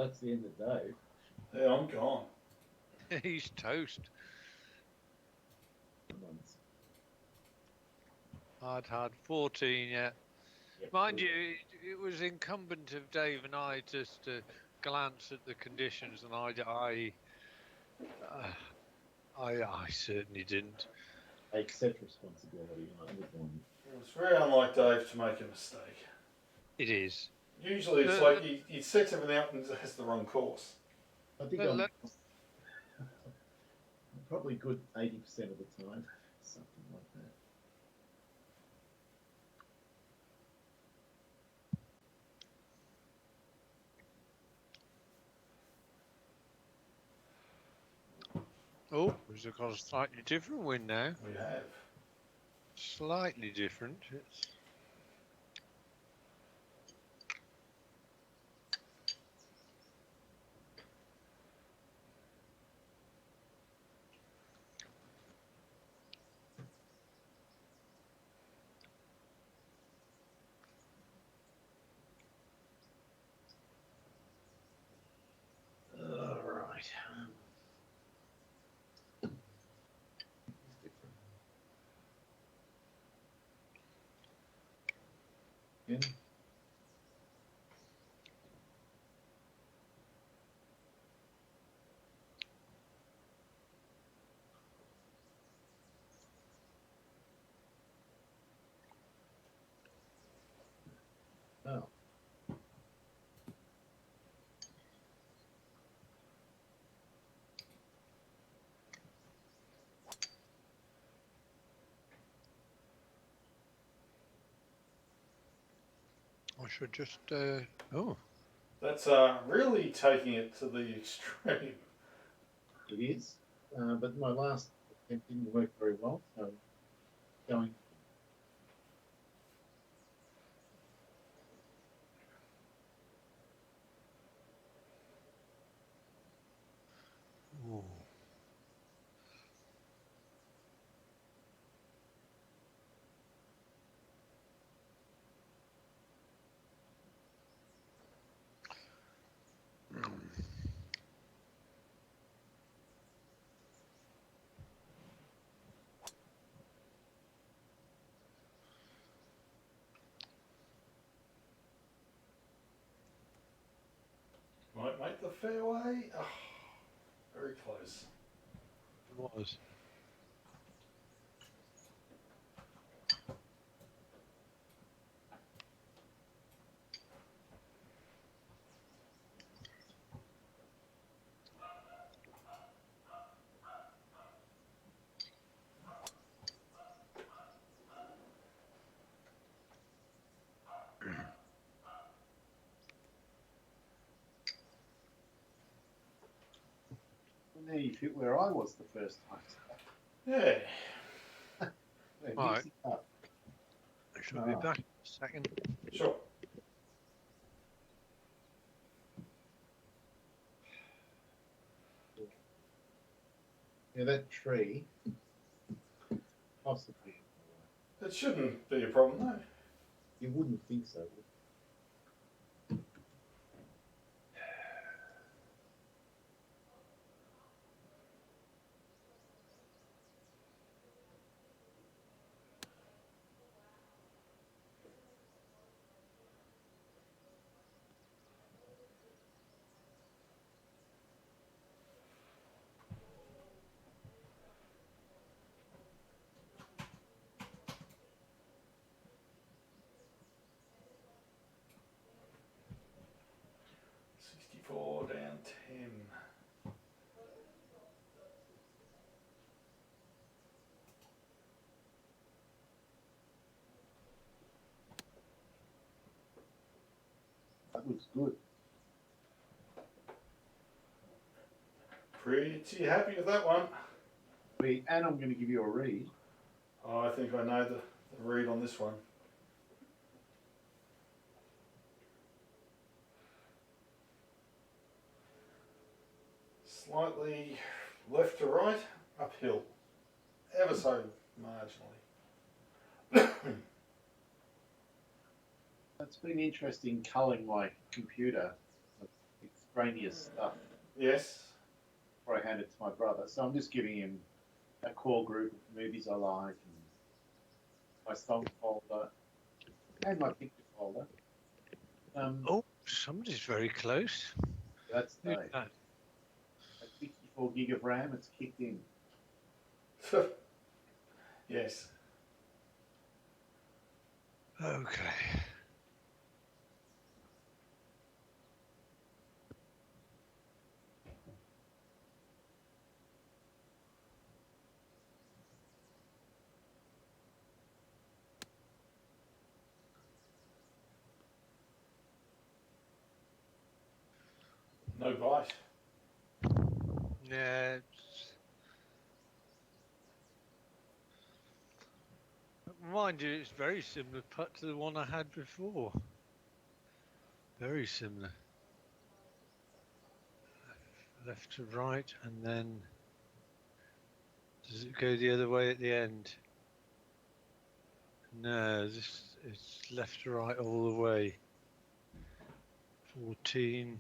that's the end of Dave. Yeah, I'm gone. He's toast. Months. I'd had 14 yet. Yep, Mind we- you, it was incumbent of Dave and I just to glance at the conditions, and I certainly didn't. I accept responsibility. I was on. It's very unlike Dave to make a mistake. It is. Usually it's like he sets everything out and has the wrong course. I think I'm probably good 80% of the time, something like that. Oh, we've got a slightly different win now. We have. Slightly different. It's... All right. Again. Oh. I should just. Oh. That's really taking it to the extreme. It is, but my last attempt didn't work very well, so going. Ooh. Might make the fairway. Oh, very close. It was. And there you fit where I was the first time. Yeah. Right. Mix it up. I shall be back in a second. Sure. Yeah, that tree. Possibly. It shouldn't be a problem though. You wouldn't think so. Down 10. That looks good. Pretty happy with that one. And I'm going to give you a read. Oh, I think I know the read on this one. Slightly left to right, uphill. Ever so marginally. It's been interesting culling my computer. It's extraneous stuff Yes. before I hand it to my brother. So I'm just giving him a core group of movies I like, and my song folder, and my picture folder. Oh, somebody's very close. That's Who's Dave. that? At 64 gig of RAM, it's kicked in. Yes. Okay. No bite. Yeah. Mind you, it's very similar putt to the one I had before. Very similar. Left to right, and then does it go the other way at the end? No, this it's left to right all the way. 14.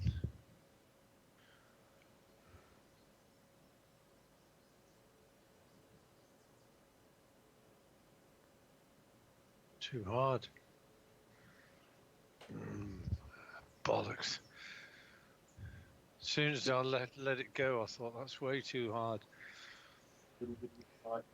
Too hard. Bollocks. As soon as I let it go, I thought that's way too hard. Little bit excited.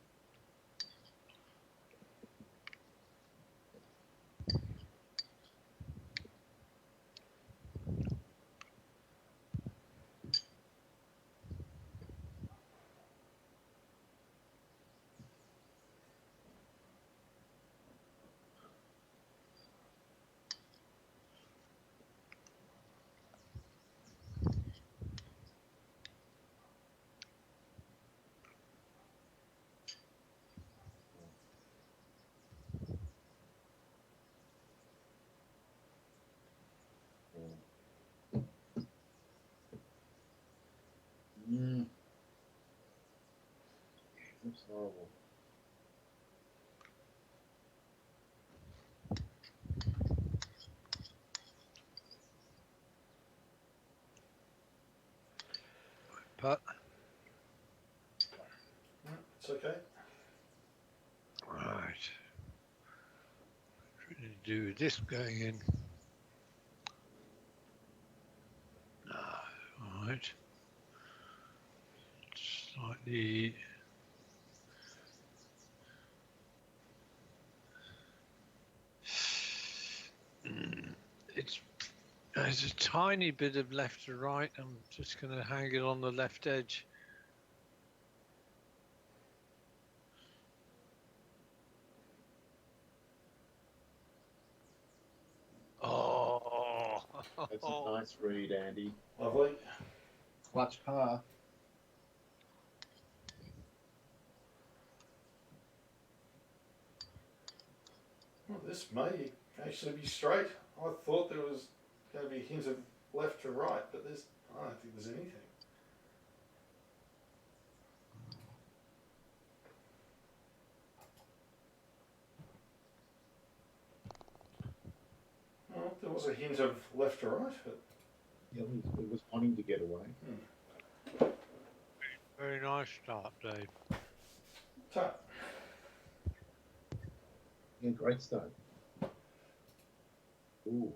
That's horrible. But It's okay. right. What to do with this going in? All right. Slightly. There's a tiny bit of left to right. I'm just going to hang it on the left edge. Oh, That's a nice read, Andy. Lovely. Clutch par. Well, this may actually be straight. I thought there was going to be a hint of left to right, but I don't think there's anything. Well, there was a hint of left to right, but Yeah, it was wanting to get away. very nice start, Dave. tap. Yeah, great start. Ooh,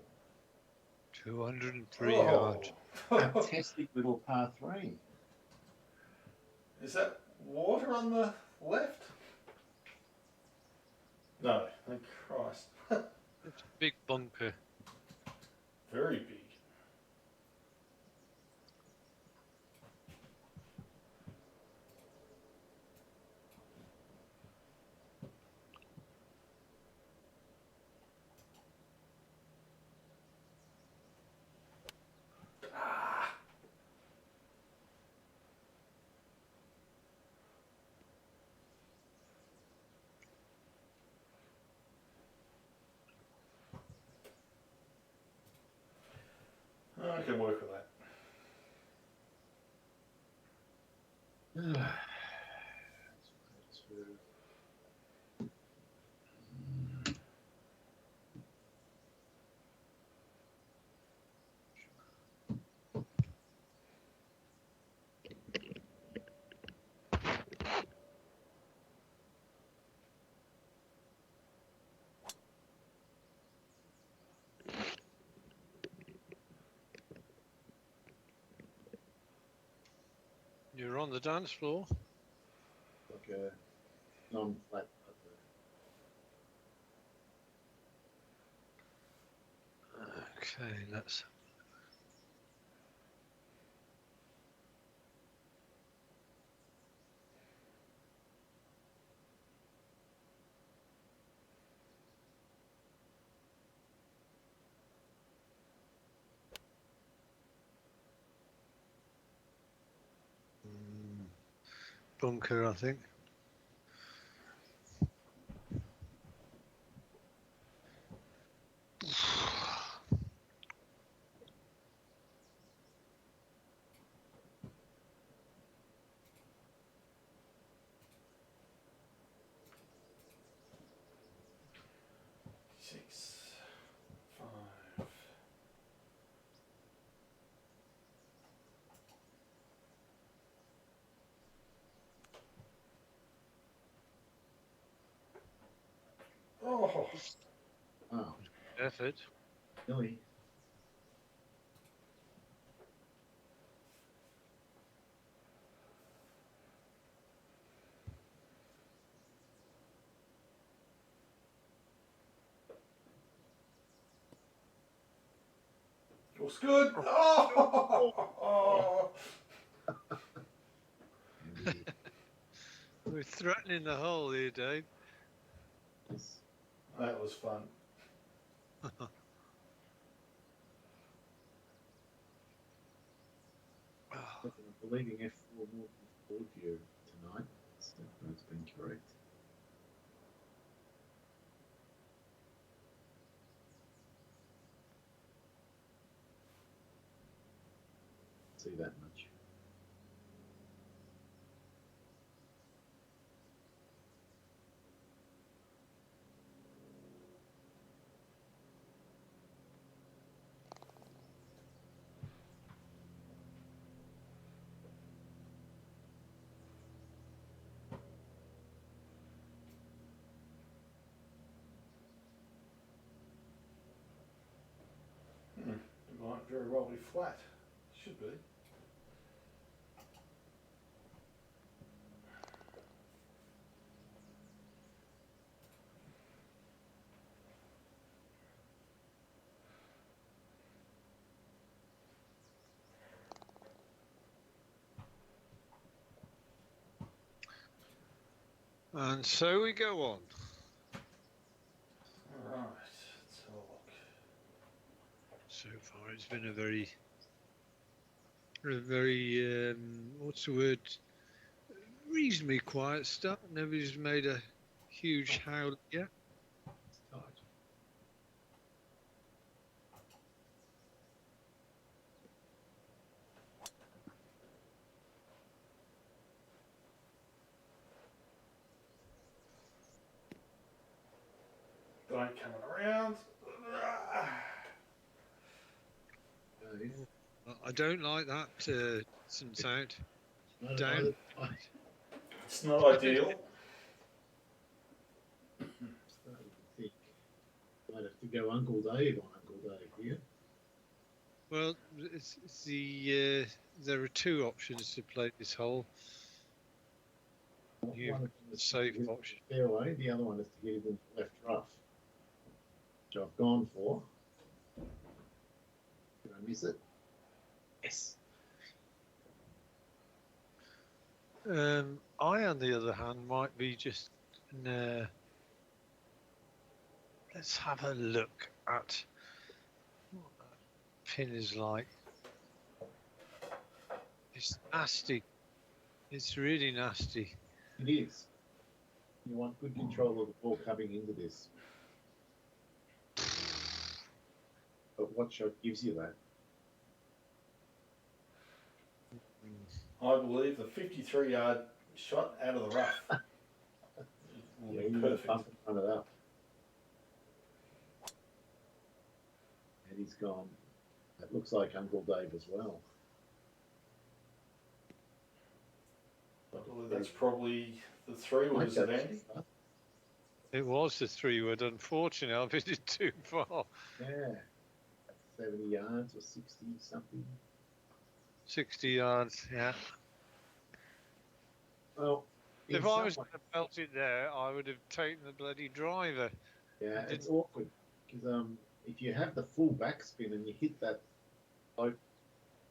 203 yards. fantastic little par 3. Is that water on the left? No, thank Christ. It's a big bunker. Very big. I can work with that. You're on the dance floor. Like a non-flat putt. Okay, let's. Bunker, I think. Six, five. Oh, Oh, Effort. really? looks good. Oh, We're threatening the hole here, Dave. Yes. that was fun. I'm believing F4 more board view tonight. So that's been correct. See that much. It might very well be flat. Should be. And so we go on. All right, let's have a look. So far, it's been a very, what's the word? Reasonably quiet start. Nobody's made a huge howl yet. It's tight. Don't coming around. Dave, I don't like that since out. not Down. either tight. It's not ideal. Starting to think. Might have to go Uncle Dave on Uncle Dave here. Well, it's the there are two options to play this hole. You- One of them is safe to hit option. the fairway, the other one is to hit it in the left rough. Which I've gone for. Did I miss it? Yes. I, on the other hand, might be just. Let's have a look at what that pin is like. It's nasty. It's really nasty. It is. You want good control of the ball coming into this. But what shot gives you that? I believe the 53-yard shot out of the rough will Yeah, be you perfect. bump and run it up. And he's gone. That looks like Uncle Dave as well. I believe that's probably the three Might was go of Andy. far. It was the 3-wood. Unfortunately, I've hit it too far. Yeah. 70 yards or 60 something. 60 yards, yeah. Well, in If I was some going to belt it there, I would have taken the bloody driver. yeah, I it's didn't. awkward because if you have the full backspin and you hit that, like,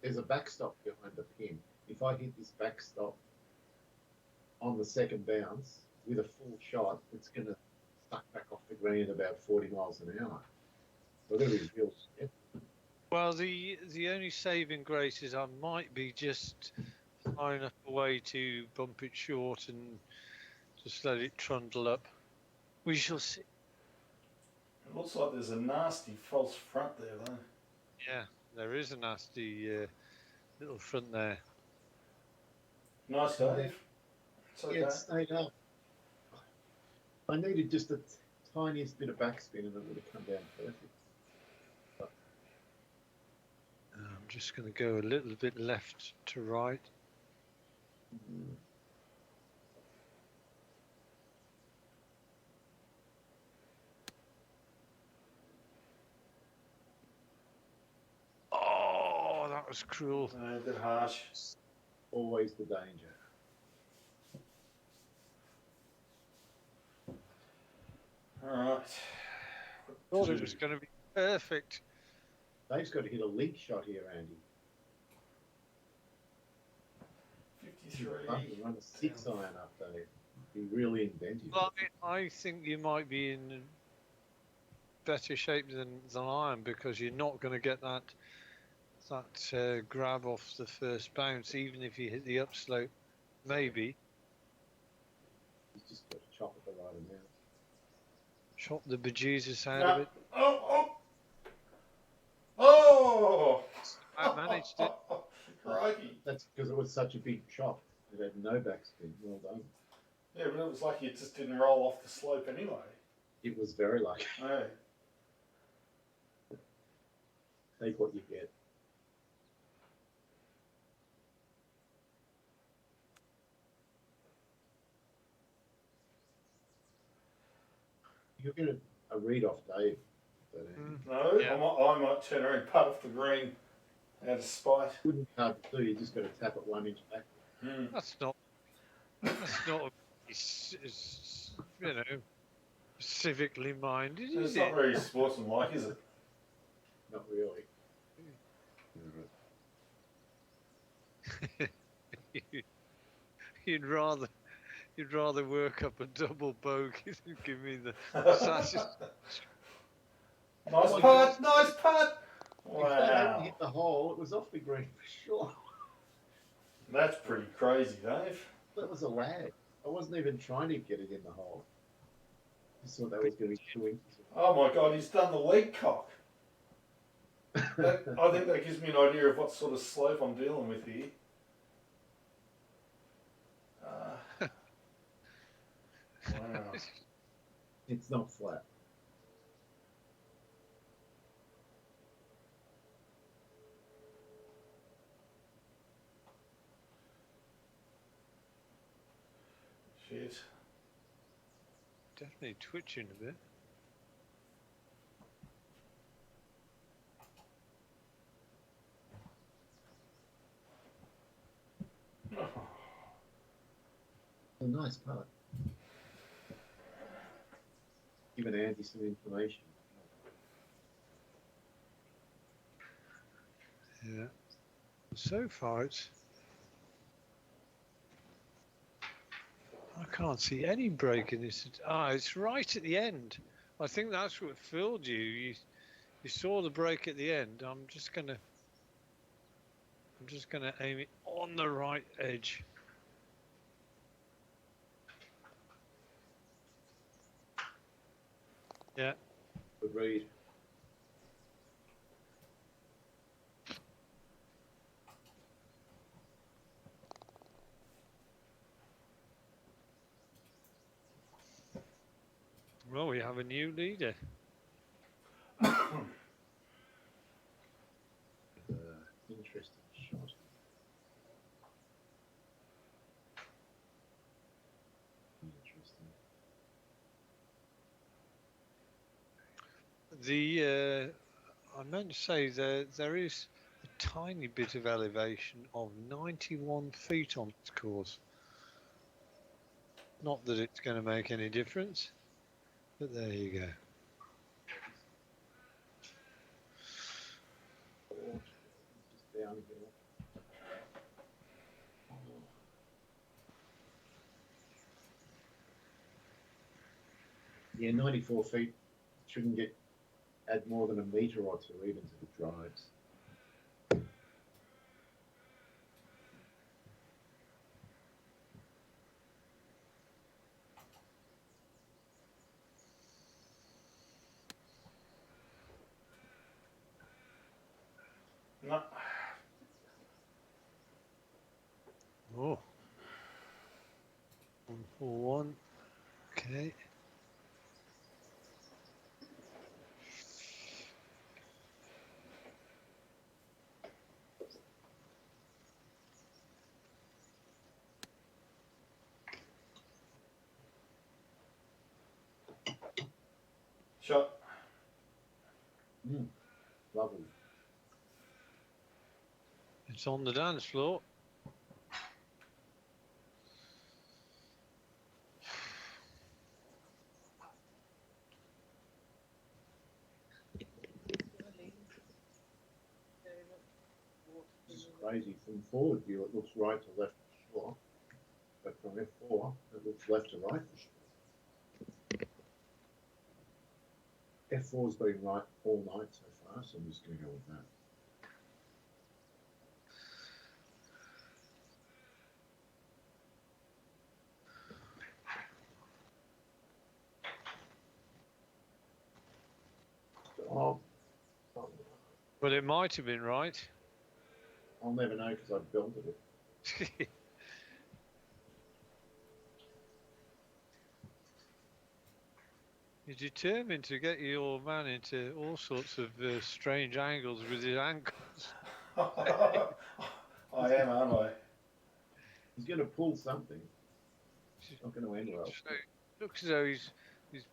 there's a backstop behind the pin. If I hit this backstop on the second bounce with a full shot, it's going to suck back off the green at about 40 miles an hour. So I've got to be real careful. Well, the only saving grace is I might be just far enough away to bump it short and just let it trundle up. We shall see. It looks like there's a nasty false front there, though. Yeah, there is a nasty little front there. Nice, Dave. It's okay. Yeah, it stayed up. I needed just the tiniest bit of backspin and it would have come down perfect. I'm just going to go a little bit left to right. Oh, that was cruel. A bit harsh. Always the danger. All right. Thought it was going to be perfect. Dave's got to hit a link shot here, Andy. 53. Run a 6 iron up, Dave. Be really inventive. Well, I think you might be in better shape than I am because you're not going to get that grab off the first bounce, even if you hit the upslope. Maybe He's just got to chop it the right amount. chop the bejesus out No. of it. Oh! Oh! I managed it. Crikey. That's because it was such a big chop. It had no backspin. Well done. Yeah, but it was lucky it just didn't roll off the slope anyway. It was very lucky. Hey. Take what you get. You'll get a read off Dave. But, No, Yeah. I might turn around and putt off the green out of spite. wouldn't hard to do. You just got to tap it 1 inch back. That's not you know, civically minded, It's is not it? very sportsmanlike, is it? Not really. You'd rather work up a double bogey than give me the satisfaction. Nice my putt, nice putt. If that hadn't Wow. hit the hole, it was off the green for sure. That's pretty crazy, Dave. That was a lag. I wasn't even trying to get it in the hole. Just thought that was going to be 2 inches. Oh my God, he's done the leg cock. I think that gives me an idea of what sort of slope I'm dealing with here. Wow. It's not flat. Shit. Definitely twitching a bit. A nice putt. Giving Andy some information. Yeah. So far, it's. I can't see any break in this. It's right at the end. I think that's what fooled you. You saw the break at the end. I'm just gonna aim it on the right edge. Yeah. Good read. Well, we have a new leader. Interesting shot. Interesting. I meant to say there is a tiny bit of elevation of 91 feet on this course. Not that it's going to make any difference, but there you go. Just downhill. Yeah, 94 feet shouldn't add more than a metre or two even to the drives. No. Oh. 141. Okay. Shot. Lovely. It's on the dance floor. It's crazy. From forward view, it looks right to left for sure. But from F4, it looks left to right for sure. F4's been right all night so far, so I'm just going to go with that. Oh, Well, it might have been right. I'll never know because I belted it. You're determined to get your man into all sorts of strange angles with his ankles. I am, aren't I? He's going to pull something. It's not going to end well. So it looks as though he's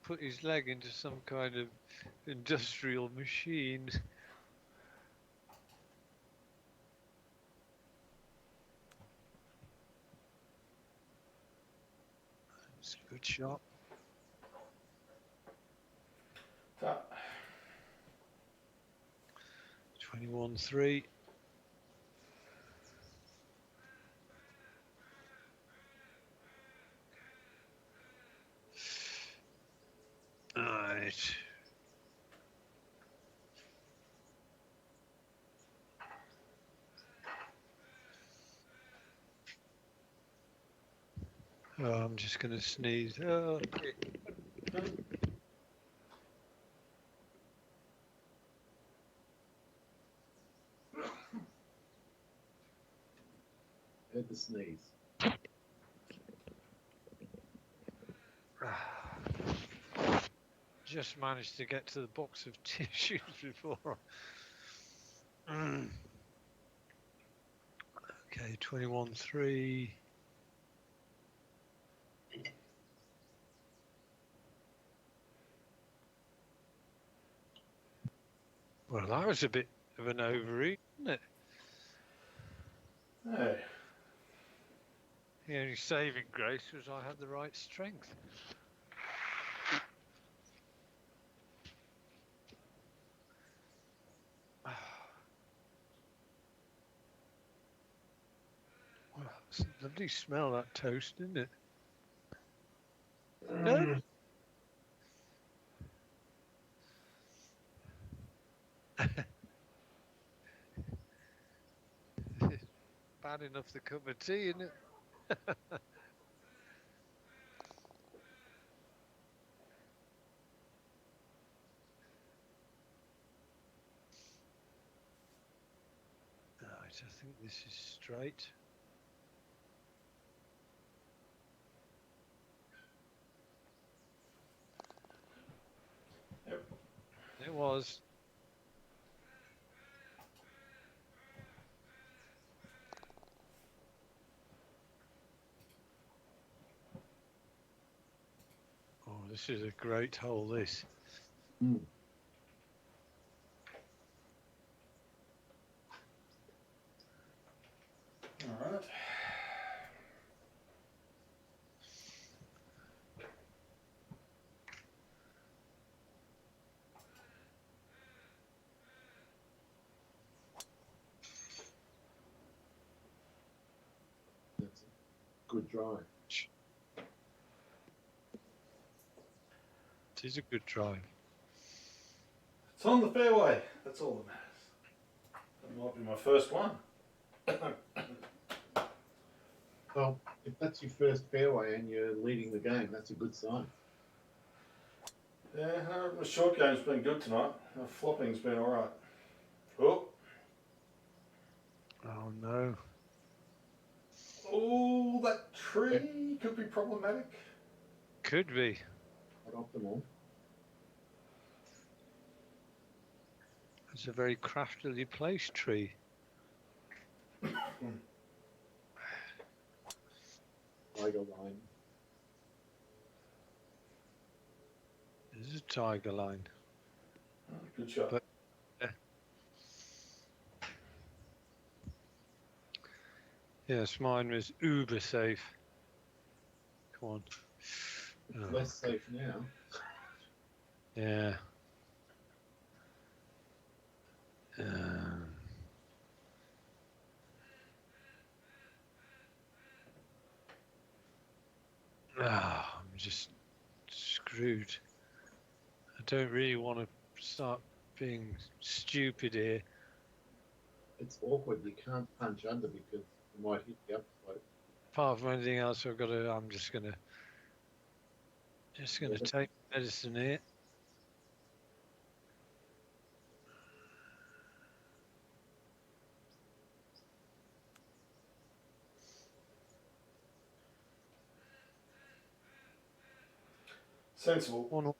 put his leg into some kind of industrial machine. It's a good shot. So, 21-3. Right. Oh, I'm just going to sneeze. Oh, Heard the sneeze. just managed to get to the box of tissues before. Okay, 21-3. Well, that was a bit of an overreach, wasn't it? hey. The only saving grace was I had the right strength. Well, it's a lovely smell, that toast, isn't it? No? It's bad enough the cup of tea, isn't it? Right, I think this is straight. Yep. It was. Oh, this is a great hole, this. Mm. All right. good drive. It is a good drive. It's on the fairway. That's all that matters. That might be my first one. Well, if that's your first fairway and you're leading the game, that's a good sign. Yeah, my short game's been good tonight. My flopping's been all right. Oh, Oh no. oh, that tree could be problematic. Could be. Not optimal. It's a very craftily placed tree. Tiger line. This is a tiger line. Oh, good shot. But- Yes, mine was uber safe. Come on. It's Oh, less safe now. yeah. I'm just screwed. I don't really want to start being stupid here. It's awkward. You can't punch under because you might hit the upslope. Apart from anything else, I'm just gonna Yeah. take medicine here. Sensible. One.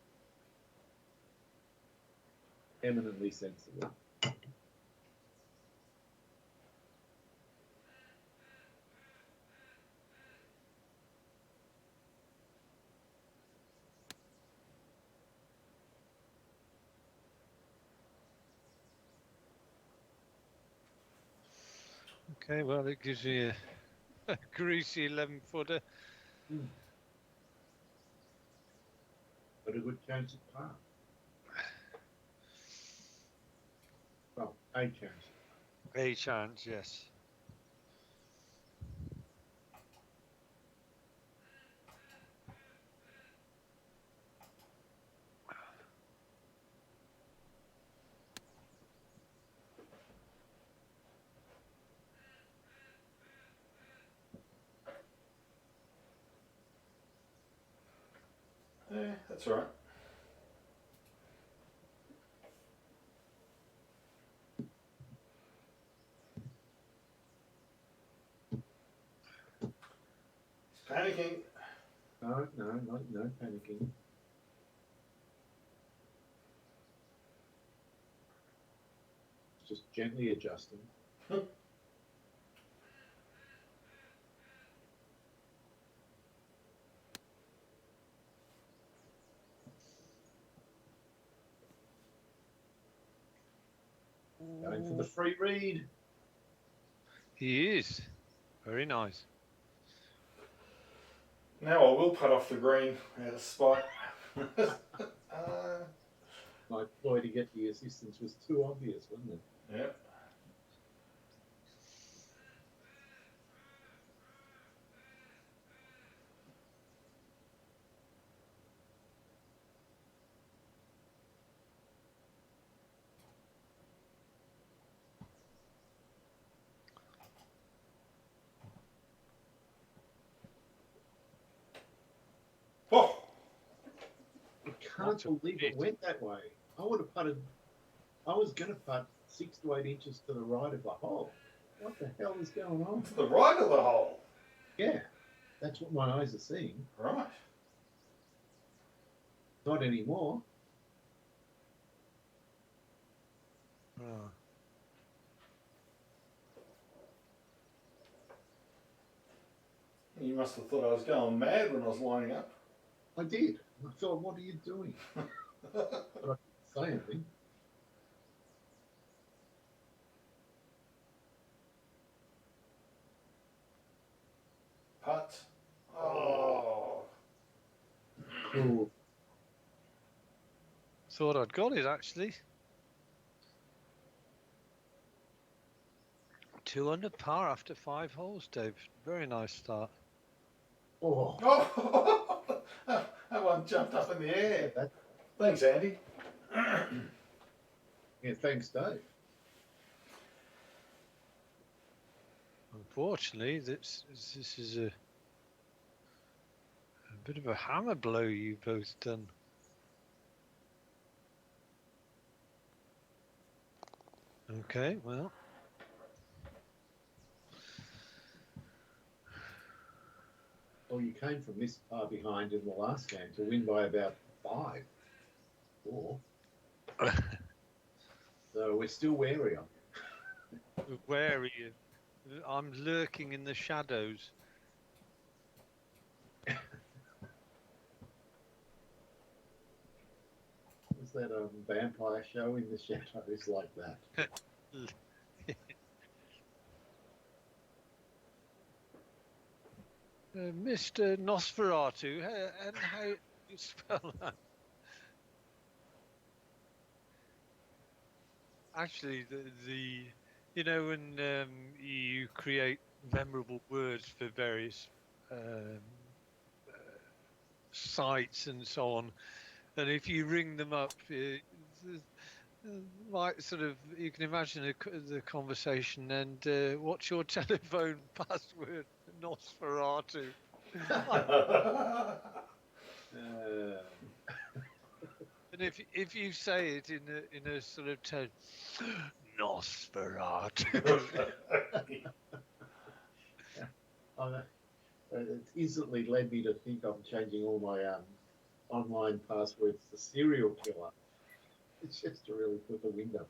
Eminently sensible. Okay, well, it gives me a greasy 11-footer. But a good chance at par. Well, a chance. A chance, yes. Yeah, that's all right. He's panicking. No panicking. Just gently adjusting. Going for the free read. He is. Very nice. Now I will putt off the green out of spite. Like Floyd to get the assistance was too obvious, wasn't it? Yep. Oh, I can't believe it went that way. I would have putted. I was going to putt 6 to 8 inches to the right of the hole. What the hell is going on? to the right of the hole. Yeah, that's what my eyes are seeing. Right. Not anymore. Oh. You must have thought I was going mad when I was lining up. I did. I thought, what are you doing? But I didn't say anything. Putt. Oh. Cool. Thought I'd got it, actually. 2 under par after 5 holes, Dave. Very nice start. Oh, Oh, that one jumped up in the yeah, air. that, Thanks, Andy. yeah, thanks, Dave. Unfortunately, this is a bit of a hammer blow you've both done. Okay, well, Well, you came from this far behind in the last game to win by about 5, 4. So we're still wary of you. wary. I'm lurking in the shadows. Was that a vampire show in the shadows like that? Mr. Nosferatu, and how do you spell that? Actually, the you know when you create memorable words for various um, sites and so on, and if you ring them up, like sort of you can imagine the conversation. And what's your telephone password? Nosferatu. Uh, And if you say it in a sort of tone, Nosferatu. it instantly led me to think I'm changing all my online passwords to serial killer. It's just to really put the wind up.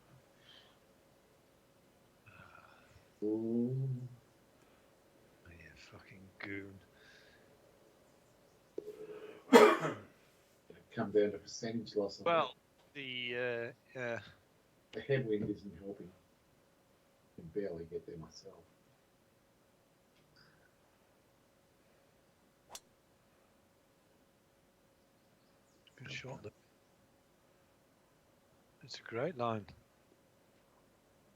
Ooh. Oh, you fucking goon. Come down to percentage loss. Well, the headwind isn't helping. I can barely get there myself. good shot. It's a great line.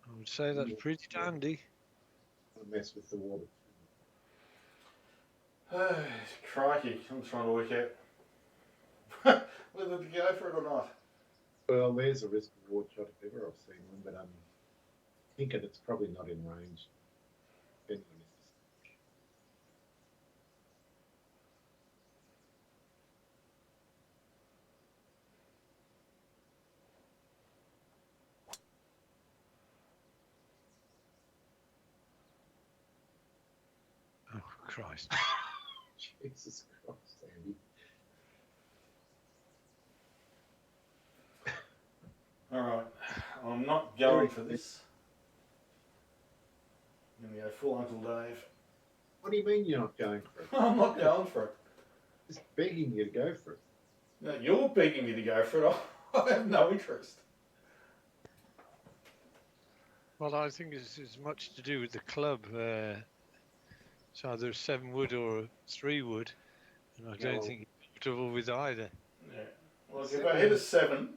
I would say that's pretty dandy. I mess with the water. Crikey, I'm trying to work out whether to go for it or not. Well, there's a risk reward shot if ever I've seen one, but I'm thinking it's probably not in range. Depending on his Oh Christ! Jesus Christ, Andy. Alright, I'm not going for this. I'm going to go full Uncle Dave. What do you mean you're not going for it? I'm not going for it. Just begging you to go for it. No, you're begging me to go for it. I have no interest. Well, I think it's much to do with the club. It's either a 7 wood or a 3 wood, and I don't think you're comfortable with either. Yeah. Well, if I hit a 7,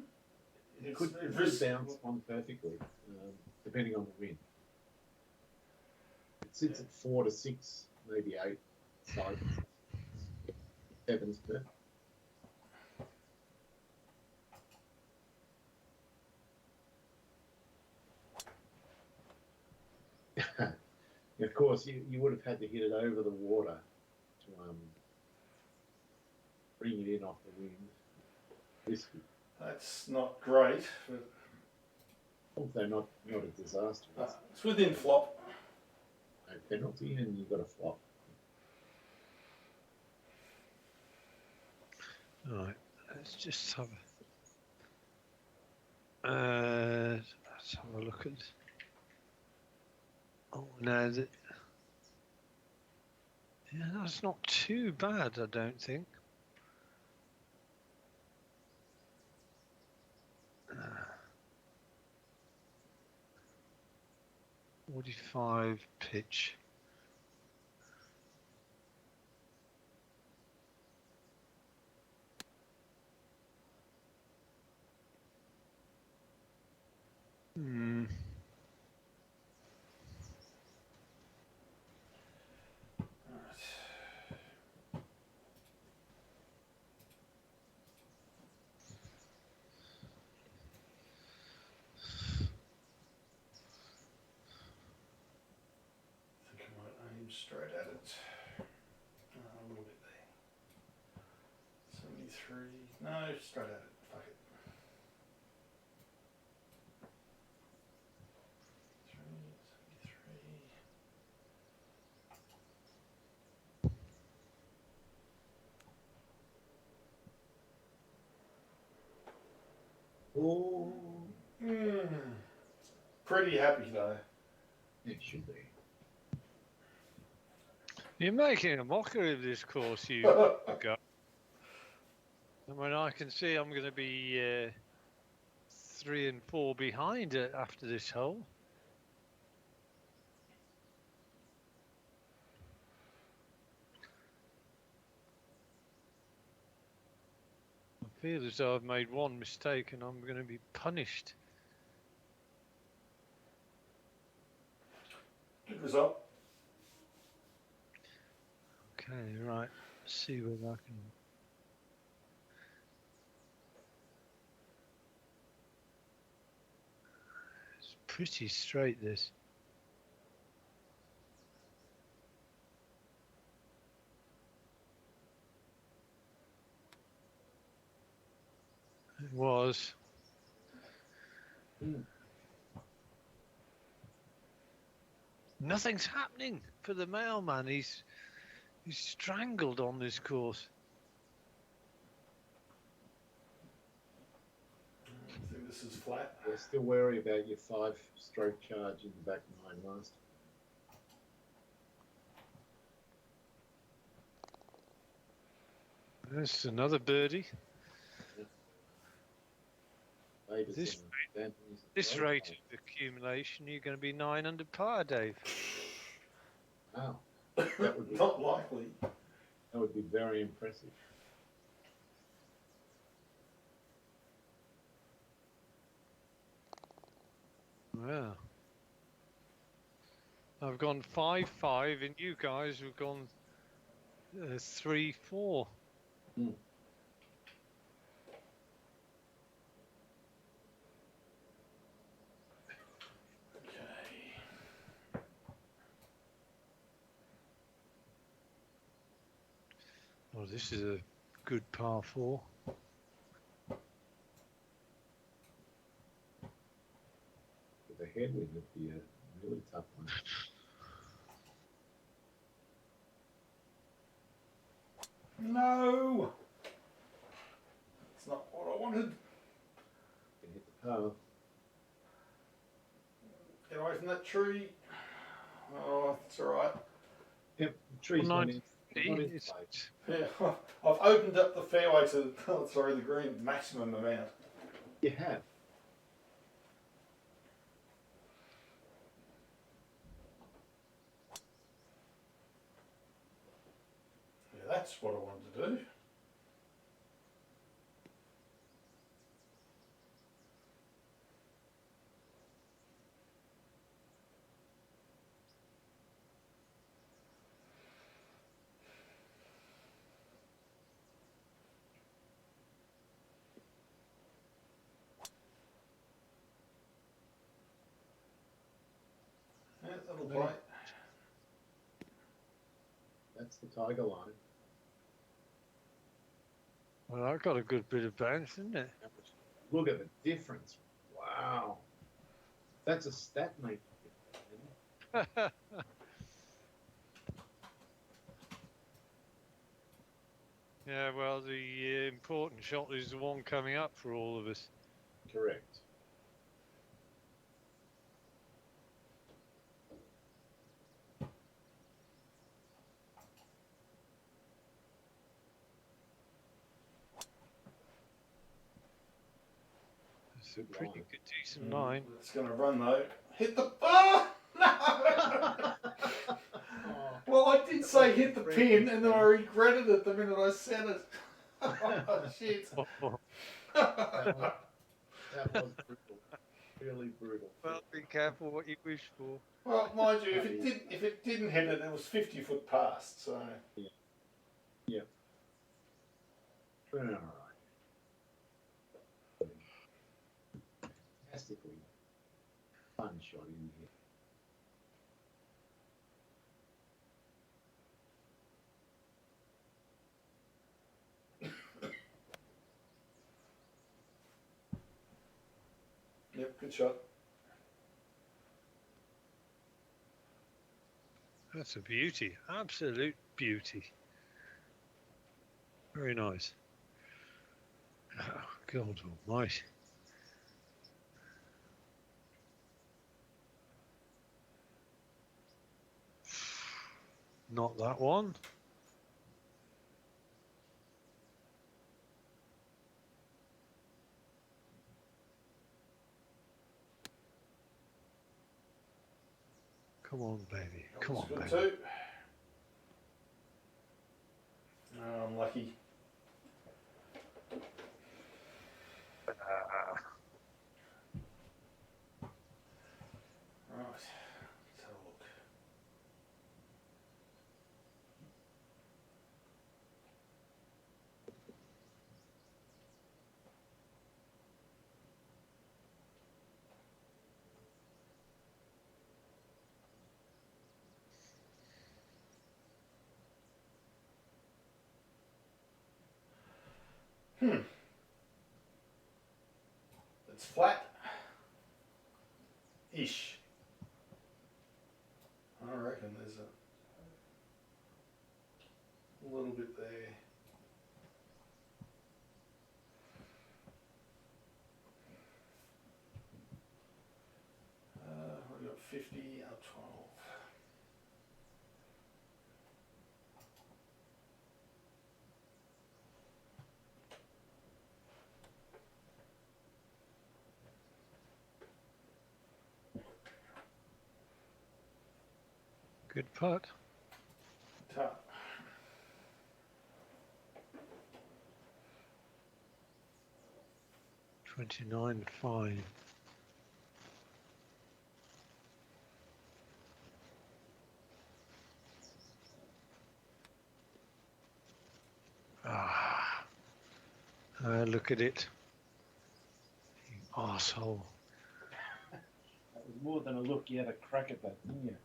It could bounce on perfectly, depending on the wind. It sits at 4 to 6, maybe 8 sides. 7's perfect. Of course, you would have had to hit it over the water to bring it in off the wind. Risky. That's not great, but Also not a disaster. it's within flop. No penalty and you've got a flop. All right, let's just have let's have a look at. Oh no, yeah, that's not too bad, I don't think. 45 pitch. Hmm. straight at it. A little bit there. 73. No, straight at it. Fuck it. 73. Oh, Pretty happy though. it should be. You're making a mockery of this course, you go. I mean, I can see I'm going to be 3 and 4 behind after this hole. I feel as though I've made one mistake and I'm going to be punished. Good result. Okay, right. Let's see whether I can. It's pretty straight, this. It was. Nothing's happening for the mailman. He's strangled on this course. I think this is flat. We're still wary about your 5-stroke charge in the back 9 last. There's another birdie. Labour's This in Danton's This road. rate of accumulation, you're going to be 9 under par, Dave. Wow, that would be Not likely. that would be very impressive. Yeah. I've gone 5-5, and you guys have gone 3-4. Okay. Oh, this is a good par 4. With a headwind, it'd be a really tough one. No. That's not what I wanted. You can hit the par. Get away from that tree. Oh, it's alright. Yep, the tree's Well, not in. Not in It's, place. Yeah, I've opened up the fairway to, the green maximum amount. You have. Yeah, that's what I wanted to do. Yeah, that'll play. That's the tiger line. well, I've got a good bit of bounce, isn't it? Look at the difference. Wow. That's a stat, mate. Yeah, well, the important shot is the one coming up for all of us. Correct. It's a pretty line. good, decent line. It's going to run though. Hit the. Oh! No! Well, I did say hit the pin, and then I regretted it the minute I said it. Oh, shit. That was brutal. Really brutal. Well, be careful what you wish for. Well, mind you, if it didn't hit it, it was 50 foot past. So Yep. All right. Fantastically fun shot in here. good shot. That's a beauty. Absolute beauty. Very nice. Oh, God almighty. Not that one. Come on, baby. Come on, Good baby. too. Oh, I'm lucky. Right, let's have a look. It's flat. Ish. I reckon there's a little bit there. We've got 50 out of 12. Good putt. Top. $29.5. Look at it. You arsehole. That was more than a look. You had a crack at that, didn't you?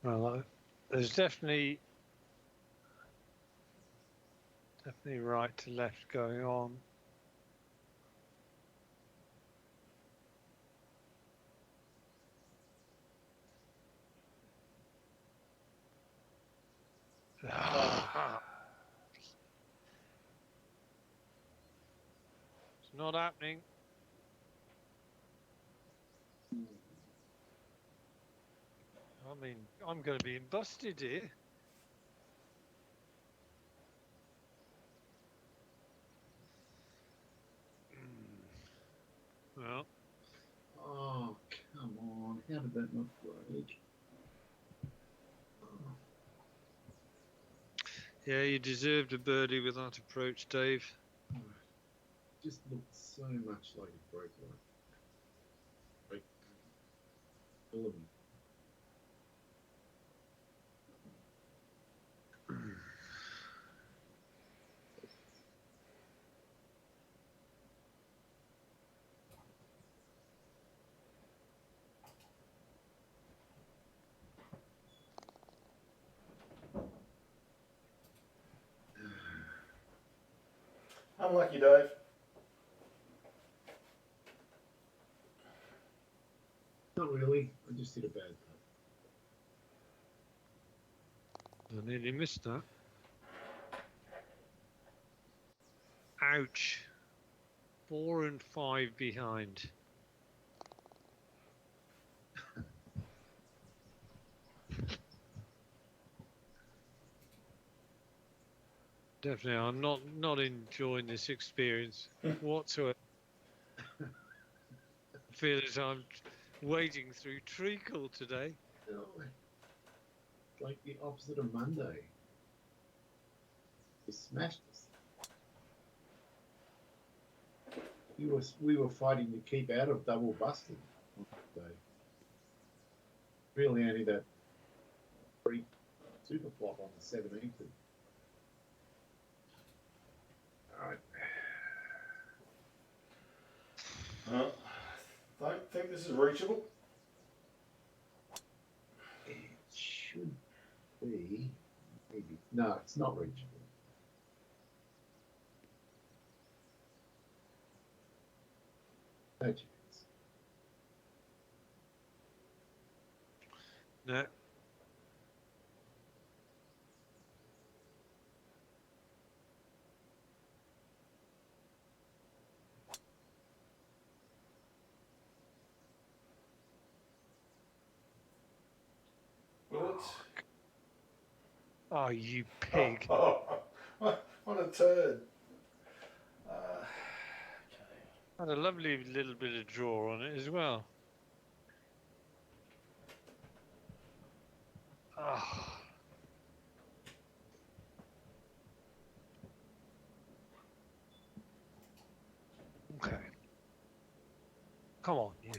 Well, there's definitely right to left going on. It's not happening. I mean, I'm going to be busted here. Well, Oh, come on. How did that not break? Oh, yeah, you deserved a birdie with that approach, Dave. just looked so much like a break line. Break. All of them. Unlucky, Dave. Not really. I just did a bad putt. I nearly missed that. Ouch. 4 and 5 behind. Definitely, I'm not enjoying this experience whatsoever. I feel as I'm wading through treacle today. No, it's like the opposite of Monday. You smashed us. We were fighting to keep out of double busting on that day. Really only that free super flop on the 17th. Alright. Don't think this is reachable. It should No, it's not reachable. No chance. No. Will it? Oh, you pig. What a turd. Okay. Had a lovely little bit of draw on it as well. Oh. Okay. Come on, you.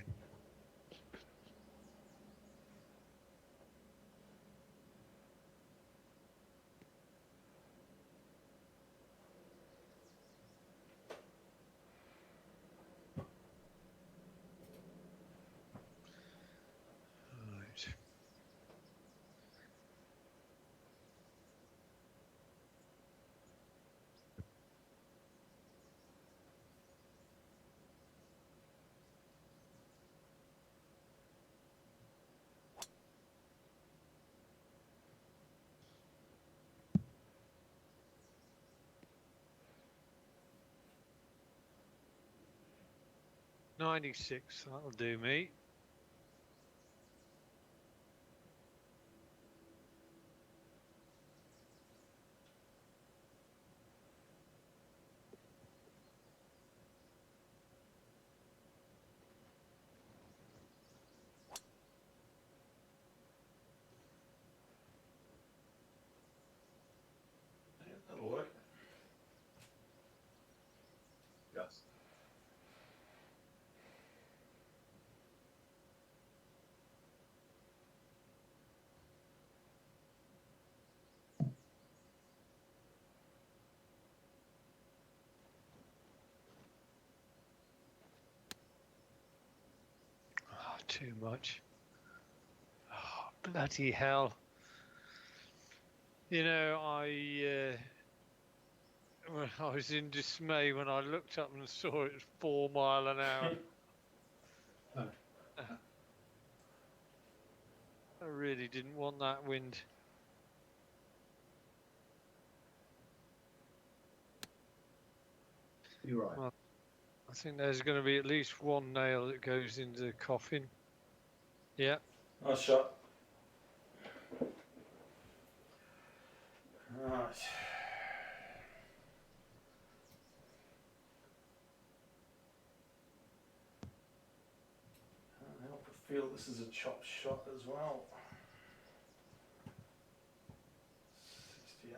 Right. $96, that'll do me. Yeah, that'll work. Just. Oh, too much. Oh, bloody hell. You know, I was in dismay when I looked up and saw it was 4 mile an hour. I really didn't want that wind. You're right. Well, I think there's going to be at least one nail that goes into the coffin. Yeah. Nice shot. Right. Can't help but feel this is a chop shot as well. 68.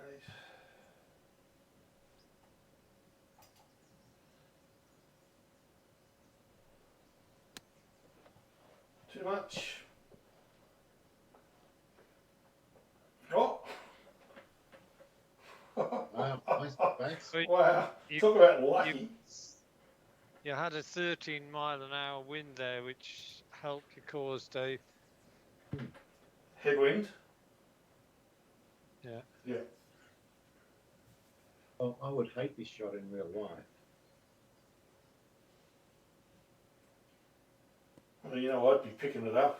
Too much. Oh! Nice backs. But Wow. you- Talk about lucky. You had a 13 mile an hour wind there, which helped your cause, Dave. Headwind. Yeah. Yeah. Oh, I would hate this shot in real life. Well, you know, I'd be picking it up.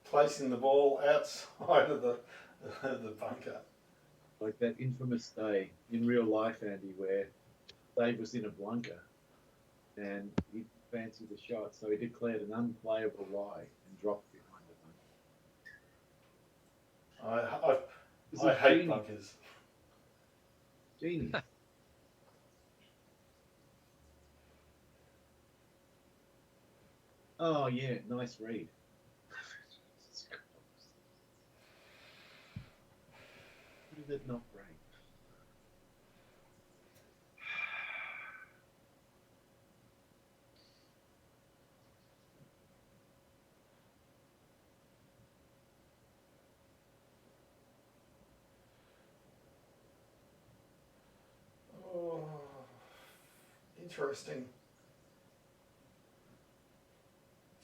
Placing the ball outside of the bunker. Like that infamous day in real life, Andy, where Dave was in a bunker and he fancied the shot, so he declared an unplayable lie and dropped behind the bunker. I hate bunkers. Genius. Oh yeah, nice read. Jesus Christ. How did that not break? Oh, interesting.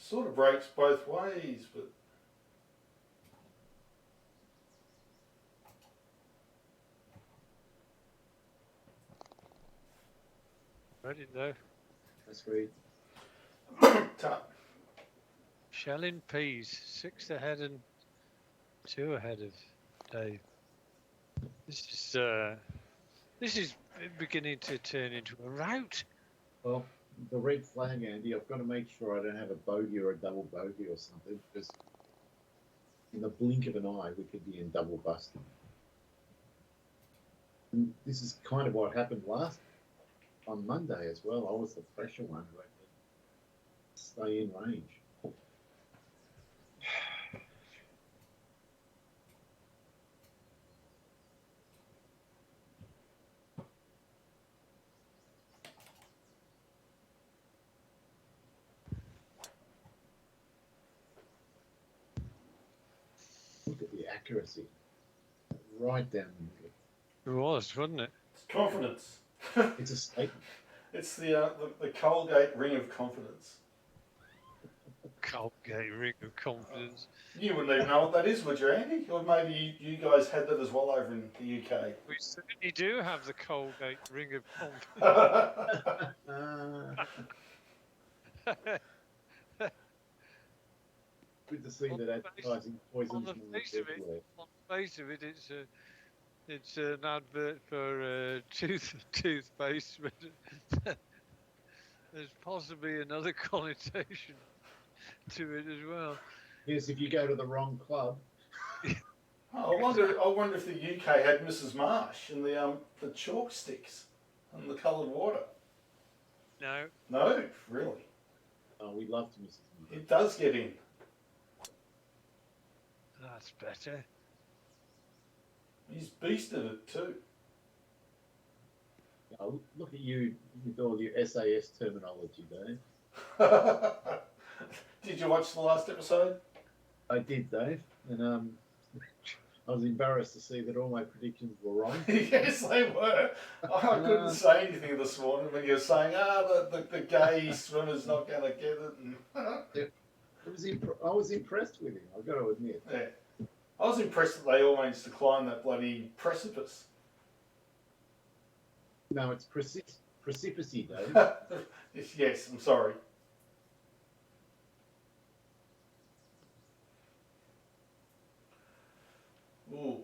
sort of breaks both ways, but Ready though. That's great. tough. Shelling peas, 6 ahead and 2 ahead of Dave. This is beginning to turn into a rout. Well, the red flag, Andy, I've got to make sure I don't have a bogey or a double bogey or something, because in the blink of an eye, we could be in double busting. And this is kind of what happened on Monday as well. I was the pressure one who had to stay in range. Look at the accuracy. Right down the middle. It was, wasn't it? It's confidence. It's a statement. It's the Colgate ring of confidence. Colgate ring of confidence. You wouldn't even know what that is, would you, Andy? Or maybe you guys had that as well over in the UK. We certainly do have the Colgate ring of confidence. Good to see On that the advertising poisons on the face of it, on the face of it, it's an advert for toothpaste, but there's possibly another connotation to it as well. Yes, if you go to the wrong club. I wonder if the UK had Mrs. Marsh and the chalk sticks and the coloured water. No, No, really. Oh, we loved Mrs. Marsh. It does get in. that's better. He's beasted it too. Oh, look at you with all your SAS terminology, Dave. Did you watch the last episode? I did, Dave, and I was embarrassed to see that all my predictions were wrong. Yes, they were. I couldn't say anything this morning when you were saying, the gay swimmer's not going to get it. And I was impressed with him, I've got to admit. yeah. I was impressed that they all managed to climb that bloody precipice. No, it's precipice, Dave. Yes, I'm sorry. Ooh.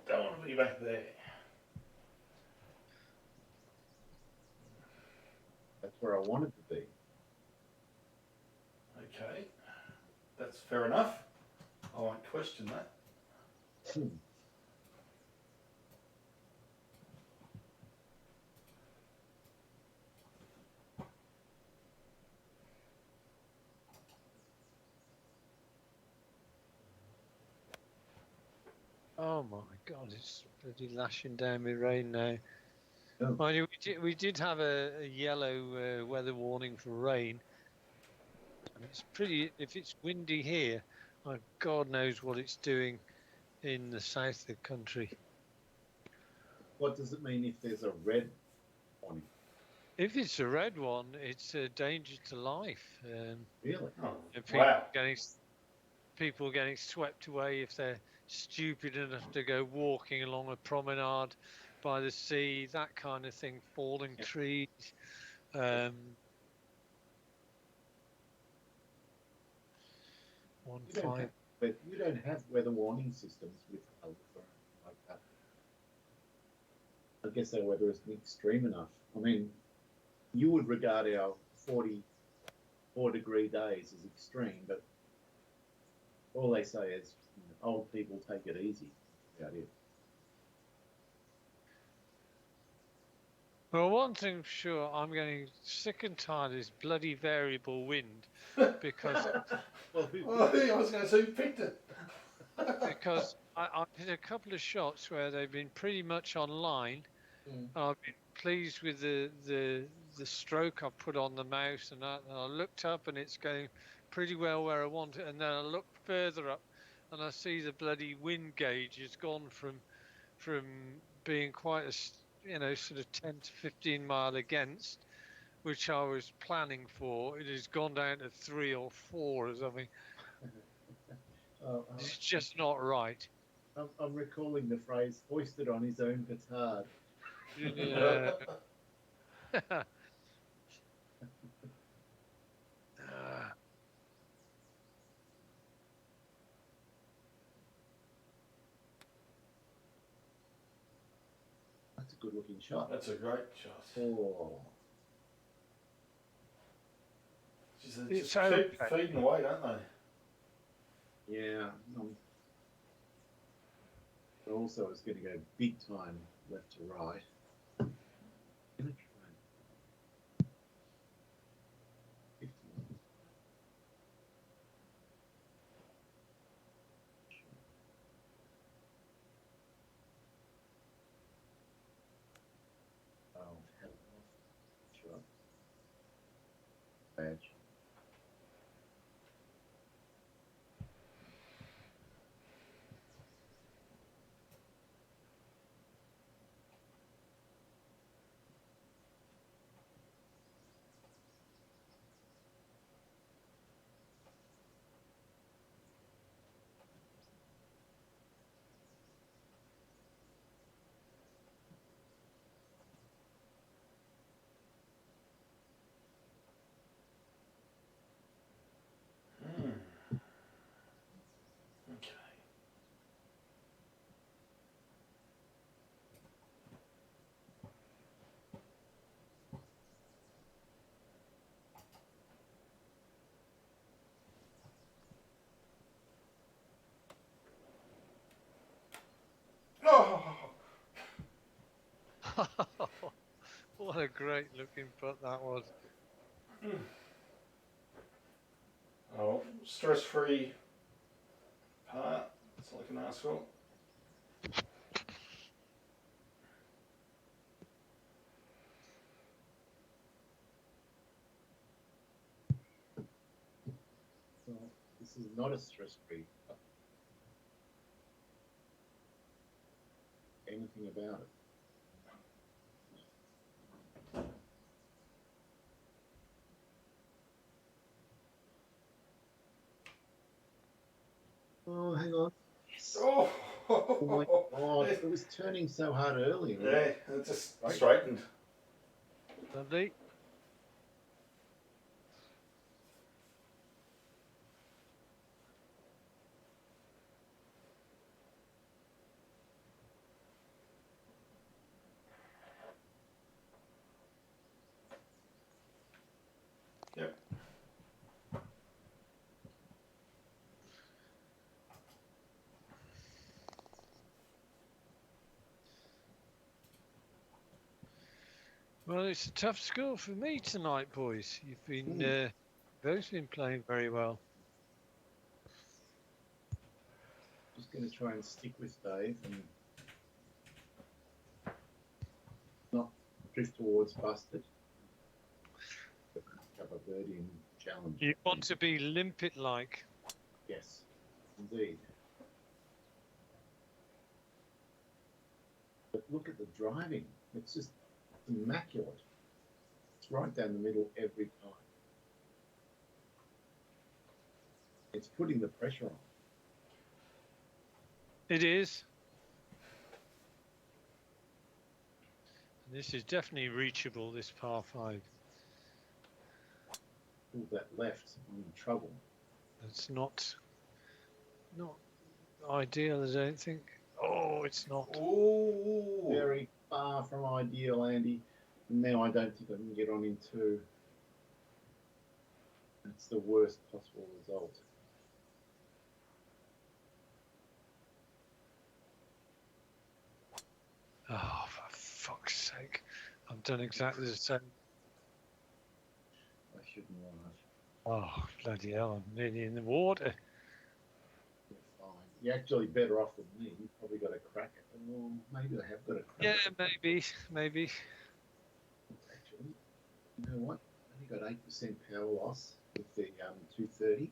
Don't want to be back there. That's where I wanted to be. Okay. That's fair enough. I won't question that. Oh my God, it's bloody lashing down with rain now. Oh. Mind you, we did have a yellow weather warning for rain. And it's pretty, if it's windy here, God knows what it's doing in the south of the country. What does it mean if there's a red warning? If it's a red one, it's a danger to life. Really? Oh, And people getting swept away if they're stupid enough to go walking along a promenade by the sea, that kind of thing, falling trees. But you don't have weather warning systems with California like that. I guess our weather isn't extreme enough. I mean, you would regard our 44-degree days as extreme, but all they say is old people take it easy. About it. Well, one thing for sure, I'm getting sick and tired of this bloody variable wind because I was going to say, who picked it? because I hit a couple of shots where they've been pretty much online. And I've been pleased with the stroke I've put on the mouse, and I looked up and it's going pretty well where I want it, and then I look further up and I see the bloody wind gauge has gone from being quite a sort of 10 to 15 mile against, which I was planning for, it has gone down to 3 or 4 or something. Uh, It's just not right. I'm recalling the phrase "hoisted on his own petard." Yeah. Ah, That's a good-looking shot. That's a great shot. Oh, Just, It's just okay. keep feeding away, don't they? yeah. But also, it's going to go big time left to right. Gonna try and 50. Oh, hell off. Sure. Badge. Hmm. Okay. Oh! what a great looking putt that was. Oh, stress-free part. That's all I can ask for. Well, this is not a stress-free. Anything about it. Oh, hang on. Yes. Oh! Oh my God! It was turning so hard earlier. Yeah, it just Right. straightened. Lovely. Yep. Well, it's a tough score for me tonight, boys. You've been both been playing very well. Just going to try and stick with Dave and not drift towards busted. Have a birdie and challenge. You want to be limpet-like. Yes, indeed. But look at the driving. It's just immaculate. It's right down the middle every time. It's putting the pressure on. It is. And this is definitely reachable, this par 5. Pull that left, I'm in trouble. It's not ideal, I don't think. Oh, it's not. Ooh! Very far from ideal, Andy. Now I don't think I can get on in 2. It's the worst possible result. Oh, for fuck's sake. I've done exactly the same. I shouldn't laugh. Oh, bloody hell, I'm nearly in the water. You're fine. You're actually better off than me. You've probably got a crack at them. Well, maybe I have got a crack Yeah, at them. maybe. Actually, you know what? I only got 8% power loss with the 230.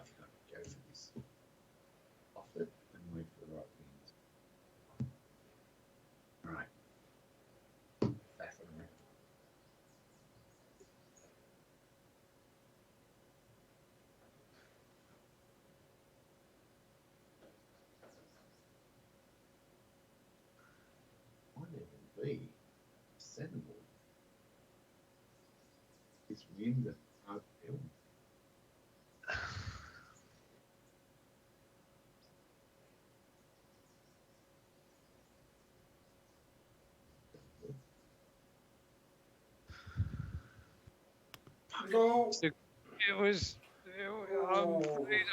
I think I could go for this. Off it and wait for the right winds. All right. Back on be 7 wood. It's wind and hard hill. No. It was. I'm afraid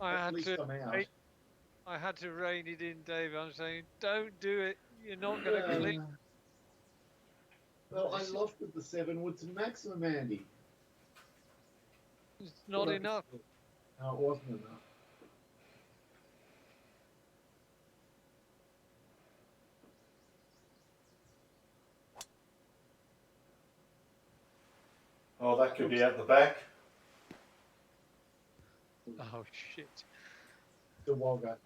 I At had least to. I'm out. I had to rein it in, Dave. I'm saying, don't do it. You're not going to click. Well, I This is- lofted the 7 wood to maximum, Andy. It's not Well, enough. No, it wasn't enough. Oh, that could be out the back. Oh shit! The Wagga.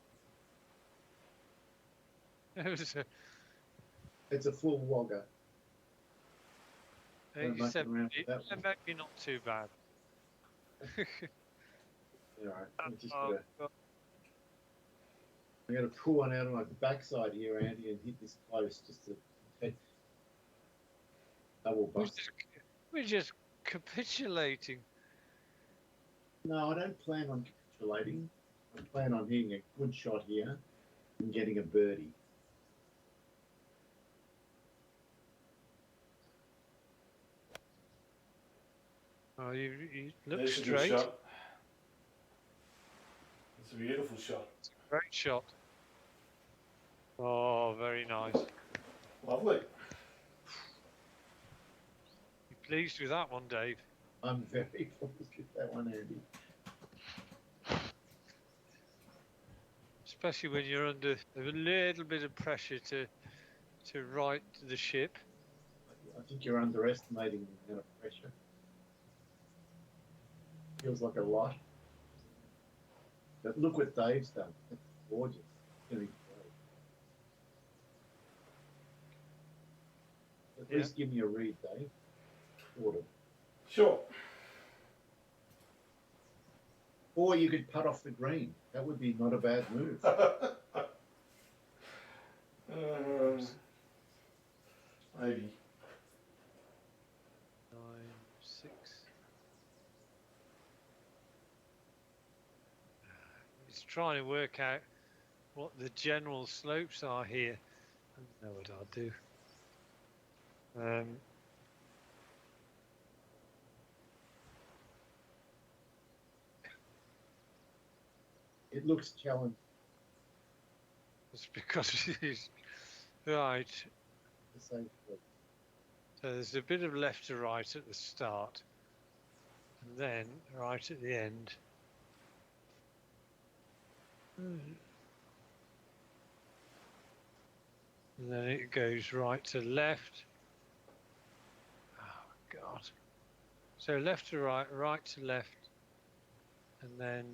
It was a It's a full Wagga. We're mucking 87. around with that one. Maybe not too bad. All right, I'm just Oh, gonna. God. I'm going to pull one out on my backside here, Andy, and hit this close just to take double bust. We're just capitulating. No, I don't plan on capitulating. I plan on hitting a good shot here and getting a birdie. Oh, you look There's a good straight. shot. It's a beautiful shot. Great shot. Oh, very nice. Lovely. You pleased with that one, Dave? I'm very pleased with that one, Andy. Especially when you're under a little bit of pressure to right the ship. I think you're underestimating the amount of pressure. Feels like a lot. But look what Dave's done. It's gorgeous. It's gonna be great. At least give me a read, Dave. Sort of. Sure. Or you could putt off the green. That would be not a bad move. Maybe. 9, 6. It's trying to work out what the general slopes are here. I know what I'll do. It looks challenging. It's because it's right. The same thing. So there's a bit of left to right at the start, and then right at the end. And then it goes right to left. Oh God! So left to right, right to left, and then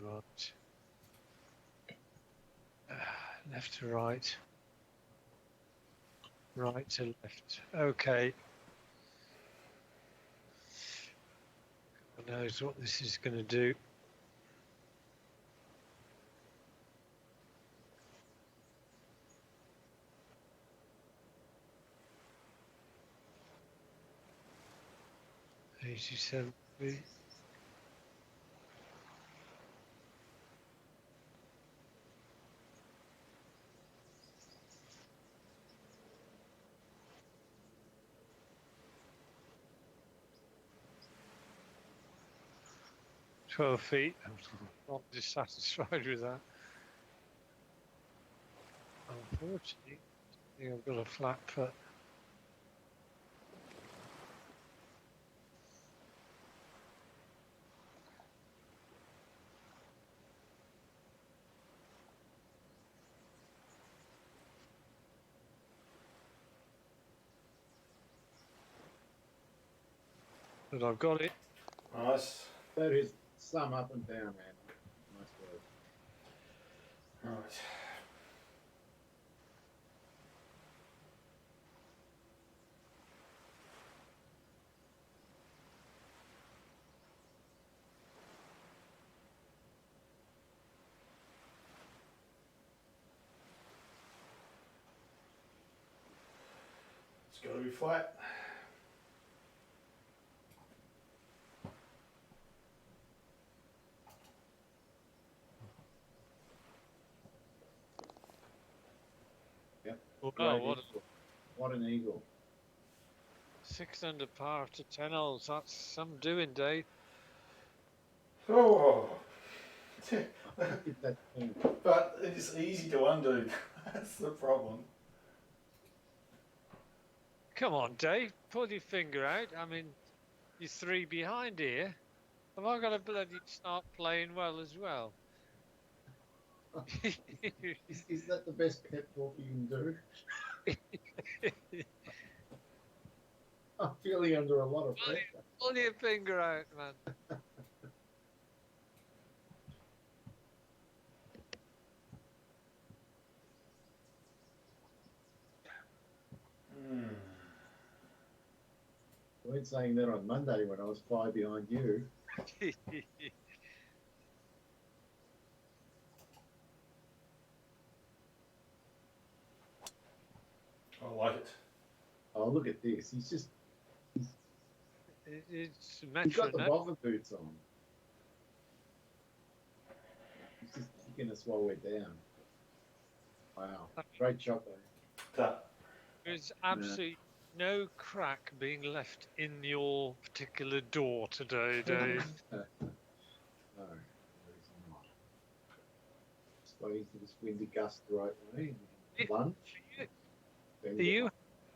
right. Left to right, right to left. Okay. God knows what this is going to do. $87. 12 feet. I'm not dissatisfied with that. Unfortunately, I think I've got a flat putt. But I've got it. Nice. That is some up and down, man. Nice work. Right. It's got to be flat. Wow, Great what eagle. What an eagle. 6 under par after 10 holes. That's some doing, Dave. Oh, Hit that thing. but it's easy to undo. That's the problem. Come on, Dave. Pull your finger out. I mean, you're 3 behind here. Have I got to bloody start playing well as well? Is that the best pep talk you can do? I'm feeling under a lot of pressure. Pull your finger out, man. Hmm. I weren't saying that on Monday when I was 5 behind you. I like it. Oh, look at this. He's It's got the metronome. bother boots on. He's just kicking us while we're down. Wow. Great shot, though. Ta. There's absolutely no crack being left in your particular door today, Dave. No, there is not. Just waiting for this windy gust the right way. Lunch. Then Are you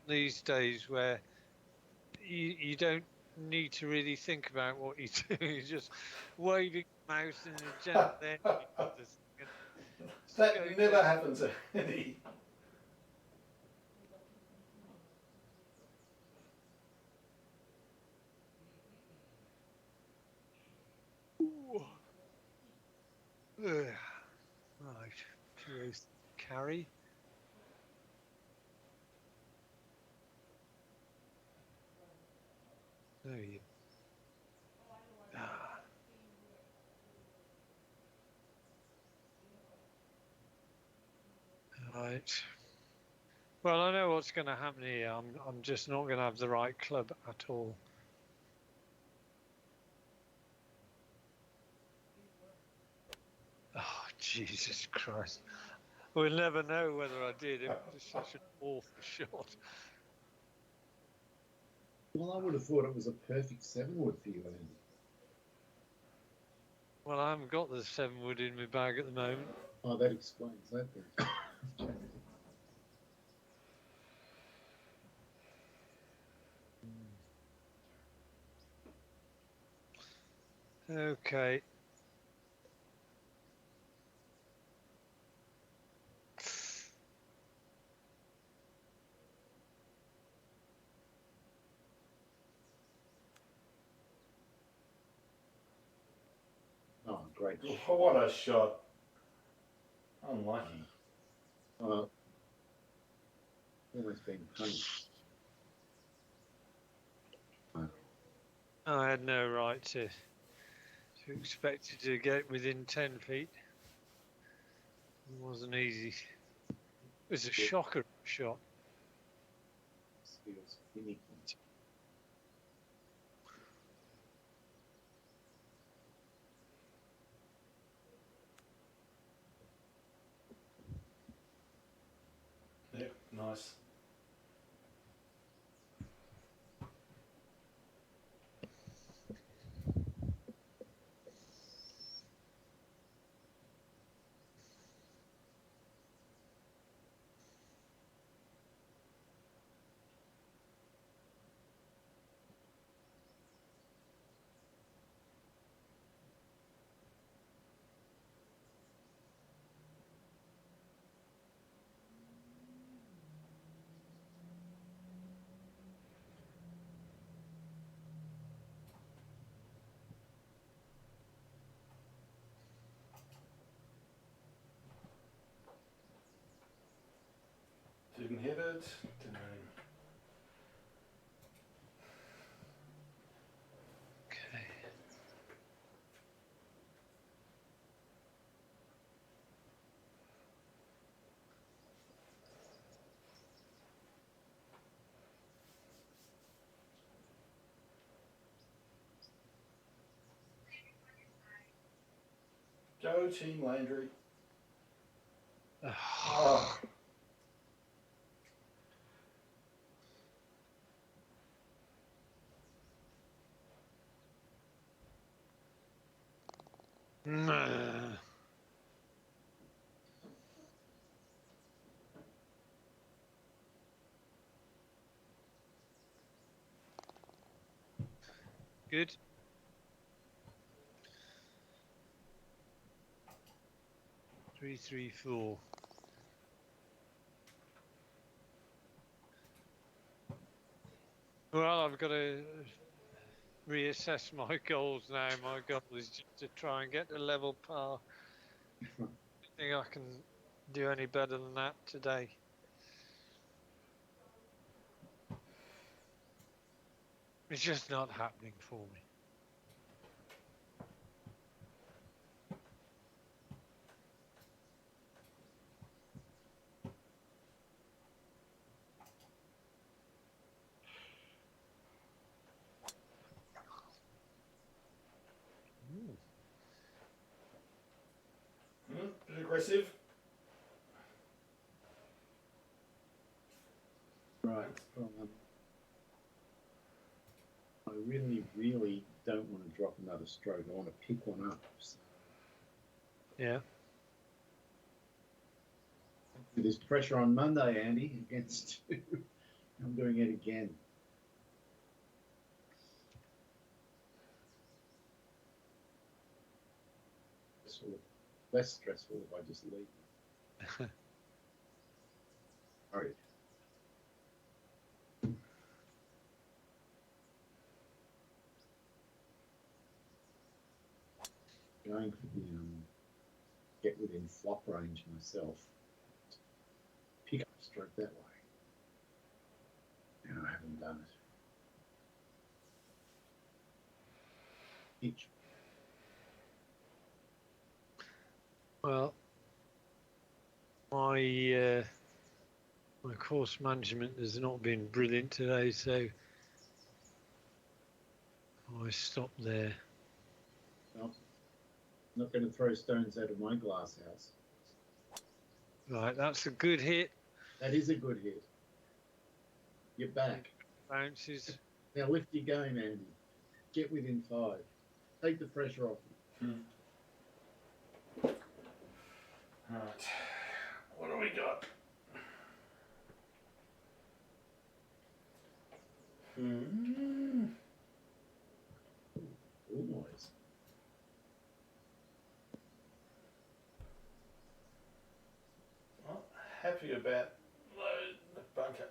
these days where you don't need to really think about what you do? You're just waving the mouse in a gentle air. That never happens, Eddie. Right, curious carry. There you. Ah. Right. Well, I know what's going to happen here. I'm just not going to have the right club at all. Oh, Jesus Christ. We'll never know whether I did. It was such an awful shot. Well, I would have thought it was a perfect 7-wood for you, Andy. Well, I haven't got the 7-wood in my bag at the moment. Oh, that explains that then. Okay. Oh, great. Oh, what a shot. Unlucky. Almost been punched. I had no right to expect it to get within 10 feet. It wasn't easy. It was a shocker shot. Feels finicky. Yep, nice. Didn't hit it. Didn't. Okay. Go Team Landry. Oh. Nah. Good. Three, three, four. Well, I've got to reassess my goals now. My goal is just to try and get to level par. I think I can do any better than that today. It's just not happening for me. Bit aggressive. Right. I really, really don't want to drop another stroke. I want to pick one up. So Yeah. with this pressure on Monday, Andy, against two, I'm doing it again. Sort of less stressful if I just leave. All right. Going for the get within flop range myself. Pick up stroke that way. No, I haven't done it. Pitch. Well, my course management has not been brilliant today, so I stopped there. No, not going to throw stones out of my glass house. Right, that's a good hit. That is a good hit. You're back. Bounces. Now lift your game, Andy. Get within 5. Take the pressure off you. Alright. What do we got? Cool noise. Not happy about the bunker.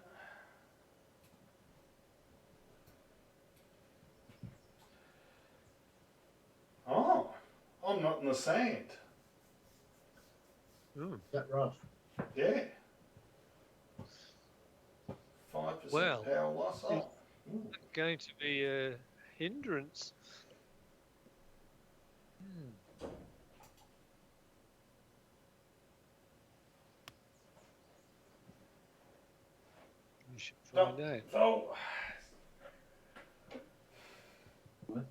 Oh, I'm not in the sand. Oh. Is that rough? Yeah. 5% Well, power loss. Oh. Going to be a hindrance. We should find out. So, What?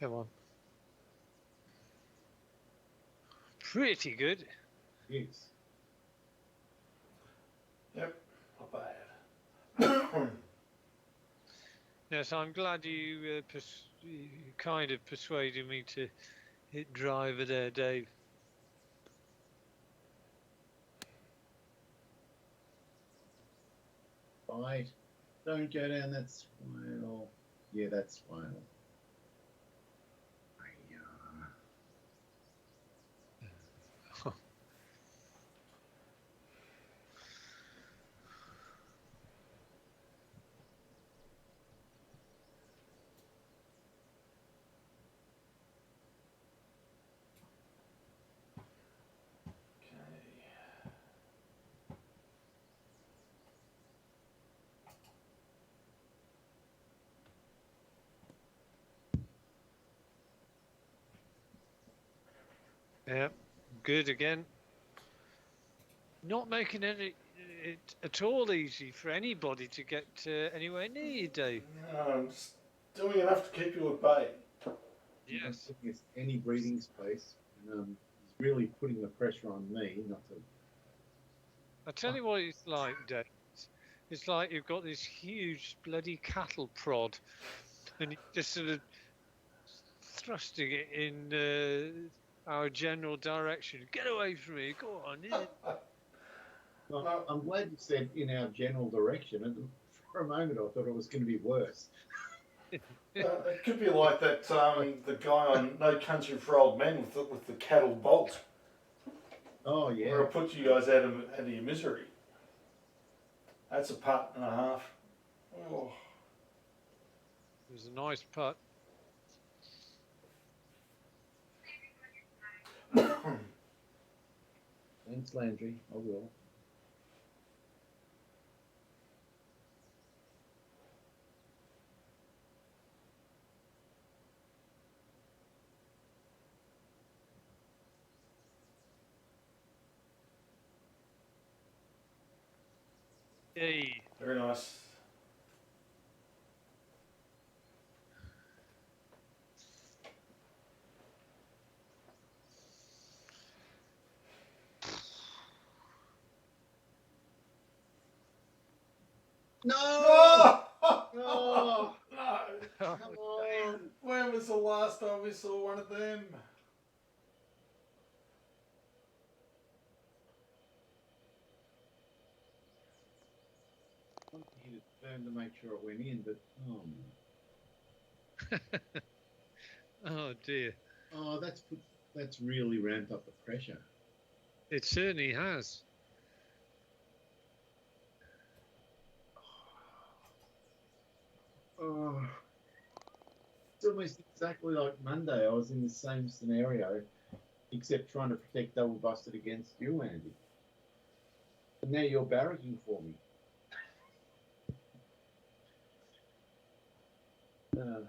Come on. Pretty good. Yes. yep, not bad. Yes, I'm glad you you kind of persuaded me to hit driver there, Dave. Right. Don't go down that swale. Yeah, that swale. Yeah, good again. Not making it at all easy for anybody to get anywhere near you, Dave. No, just doing enough to keep you at bay. Not Yes. giving us any breathing space. And, he's really putting the pressure on me not to. I tell you what it's like, Dave. It's like you've got this huge bloody cattle prod, and you're just sort of thrusting it in our general direction. Get away from me! Go on! Well, No, I'm glad you said in our general direction. And for a moment, I thought it was going to be worse. it could be like that the guy on No Country for Old Men with the cattle bolt, Oh where yeah. I put you guys out of your misery. That's a putt and a half. Oh. It was a nice putt. Thanks, Landry. I will. Yay! Very nice. No! Oh! No! No! Come on! When was the last time we saw one of them? I wanted you to turn to make sure it went in, but Oh dear! oh, that's really ramped up the pressure. It certainly has. Oh, it's almost exactly like Monday. I was in the same scenario, except trying to protect double busted against you, Andy. And now you're barracking for me. Uh,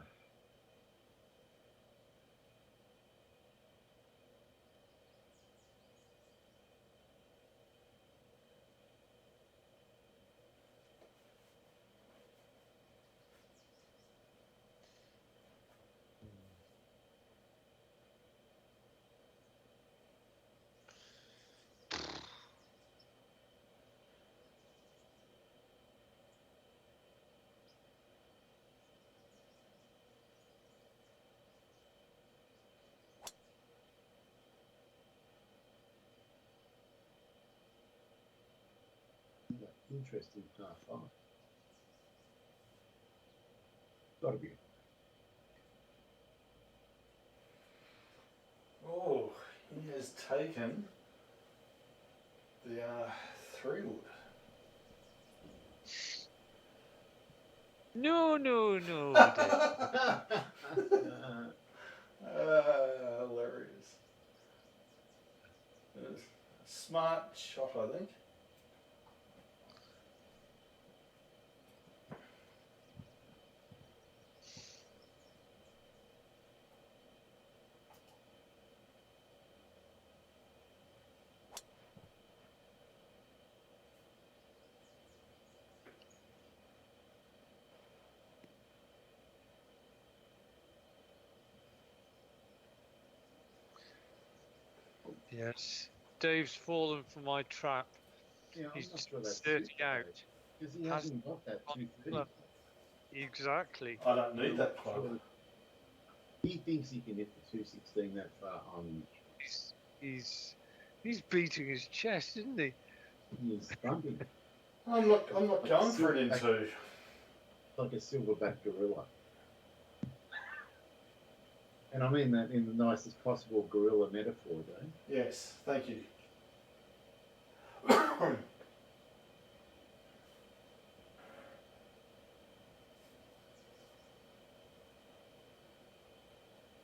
interesting par five. Gotta be. Oh, he has taken the 3-wood. No, no, no, Dave. Hilarious. It was a smart shot, I think. Yes, Dave's fallen for my trap. Yeah, I'm He's not sure that's 30 super, out. because he Has- hasn't got that 230. Well, exactly. I don't need that club. Sure. He thinks he can hit the 216 that far on. He's beating his chest, isn't he? He's thumping I'm not going for it in 2. like a silverback gorilla. And I mean that in the nicest possible gorilla metaphor, Dave. Yes, thank you.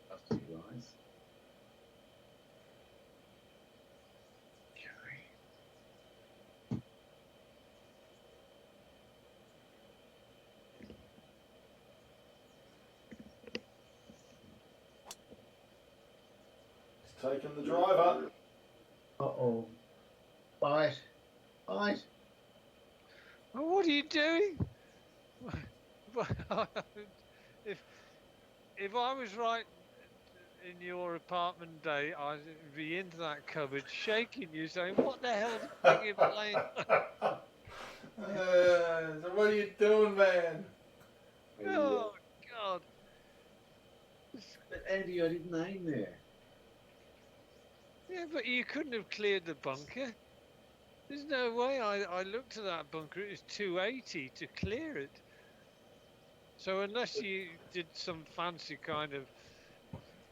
Busted your eyes. Okay. taking the driver. Uh-oh. Bite. Bite. Oh, what are you doing? if I was right in your apartment day, I'd be into that cupboard shaking you, saying, "What the hell do you think you're playing?" So what are you doing, man? Oh God! But Andy, I didn't aim there. Yeah, but you couldn't have cleared the bunker. There's no way. I looked at that bunker. It was 280 to clear it. So unless you did some fancy kind of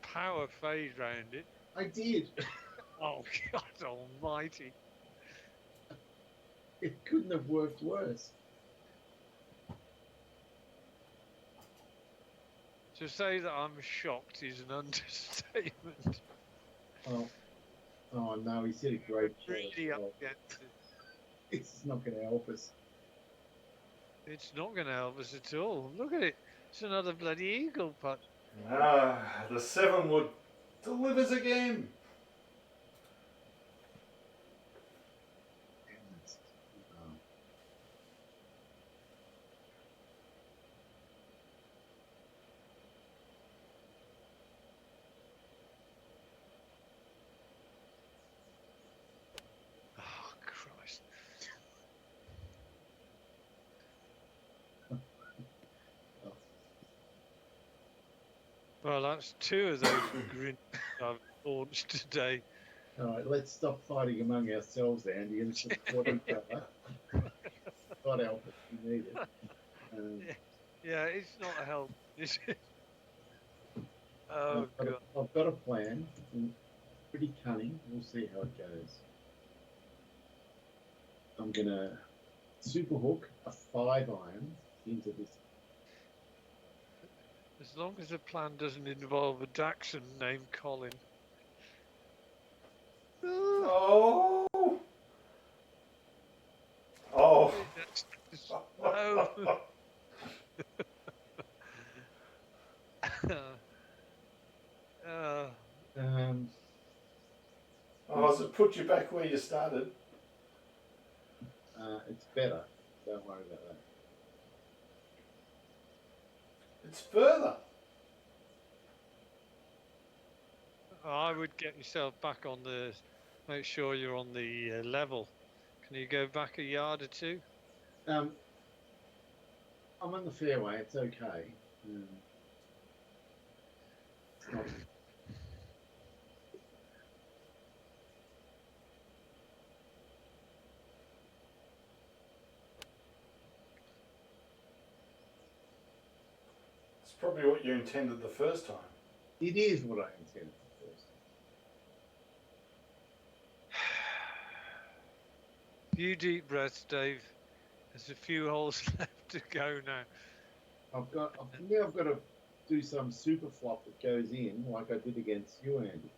power fade round it, I did. oh God Almighty! It couldn't have worked worse. To say that I'm shocked is an understatement. Oh, oh no, he said a great shot. Really as up well. against it. It's not going to help us. It's not going to help us at all. Look at it. It's another bloody eagle putt. The 7-wood delivers again. Oh Christ! Well, that's two of those grins I've launched today. All right, let's stop fighting among ourselves, Andy, and support each other. God help us, we need it. Yeah, it's not a help, is it? Oh God! I've got a plan. Pretty cunning. We'll see how it goes. I'm gonna super hook a 5-iron into this. As long as the plan doesn't involve a Dachshund named Colin. Oh. Oh. No. Has it put you back where you started? It's better. Don't worry about that. It's further. I would get yourself back on the. Make sure you're on the level. Can you go back a yard or two? I'm on the fairway. It's okay. It's not. It's probably what you intended the first time. It is what I intended first. Few deep breaths, Dave. There's a few holes left to go now. I think I've got to do some super flop that goes in, like I did against you, Andy.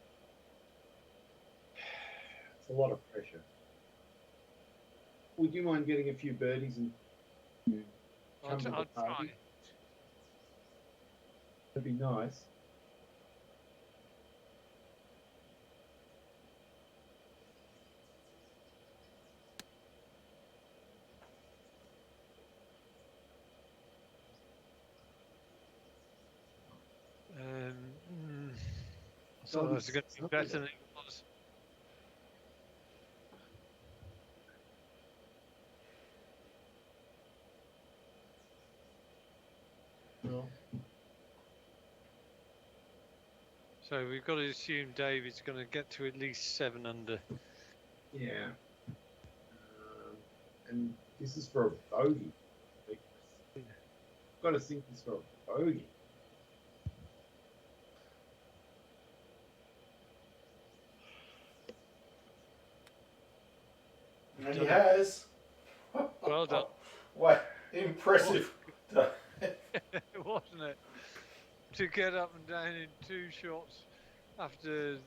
It's a lot of pressure. Would you mind getting a few birdies and I'll come to the try. party? That'd be nice. I thought it was going to be better than it was. No. So we've got to assume David's going to get to at least 7 under. Yeah. And this is for a bogey. I've got to think this for a bogey. And he has. Well done. Wow, impressive. Wasn't it? To get up and down in 2 shots after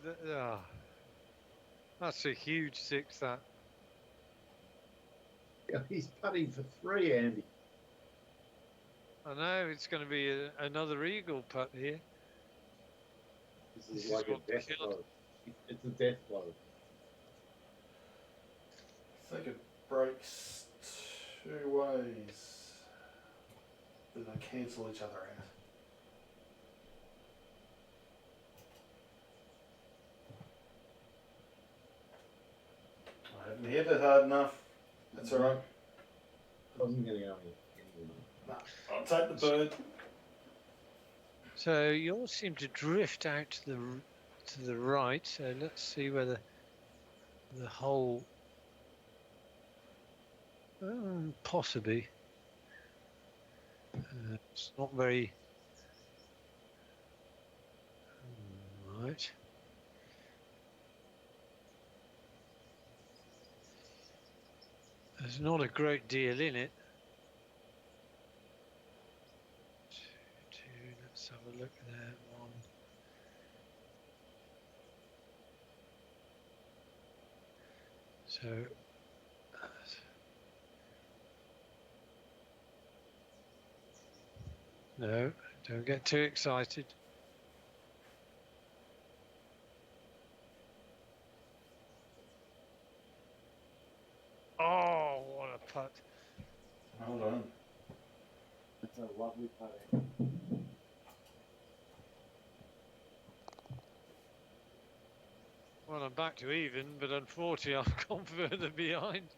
that's a huge 6, that. Yeah, he's putting for 3, Andy. I know it's going to be another eagle putt here. This is This is like a what death killed. blow. It's a death blow. I think it breaks two ways. Then they cancel each other out. I haven't hit it hard enough. That's alright. Wasn't going to go anywhere. No, I'll take the bird. So you all seem to drift out to the right. So let's see whether the hole, possibly. It's not very right. There's not a great deal in it. Two, let's have a look there. One. So no, don't get too excited. Oh, what a putt! Hold on. It's a lovely putting. Well, I'm back to even, but unfortunately, I've gone further behind.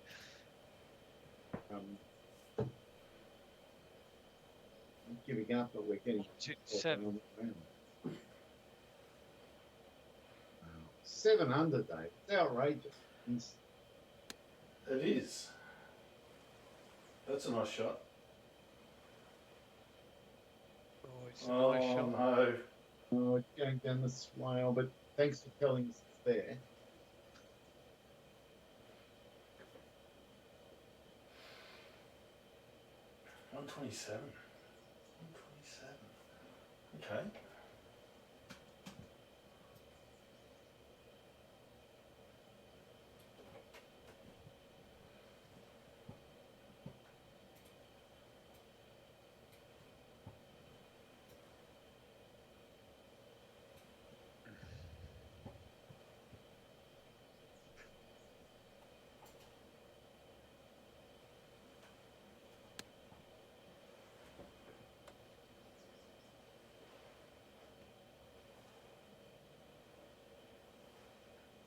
I'm giving up, but we're getting 7. on the ground. Wow. 7 under, Dave. It's outrageous. It is. That's a nice shot. Oh, it's a Oh nice shot. no. Oh, it's going down the swale, but thanks for telling us it's there. $127. Okay.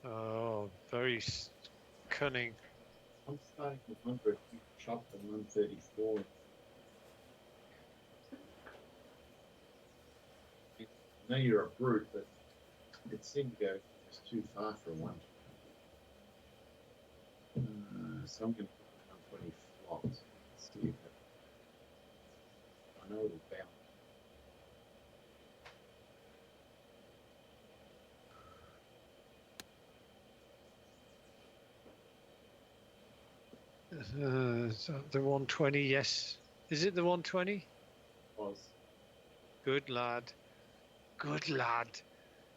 Oh, very cunning. I'm starting to wonder if you chopped the 134. I know you're a brute, but it seemed to go just too far for one. So I'm going to put 120 flops. See if I know it'll bounce. So the 120, yes. Is it the 120? Was. Good lad. Good lad.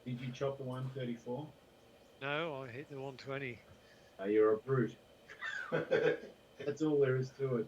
Did you chop the 134? No, I hit the 120. You're a brute. That's all there is to it.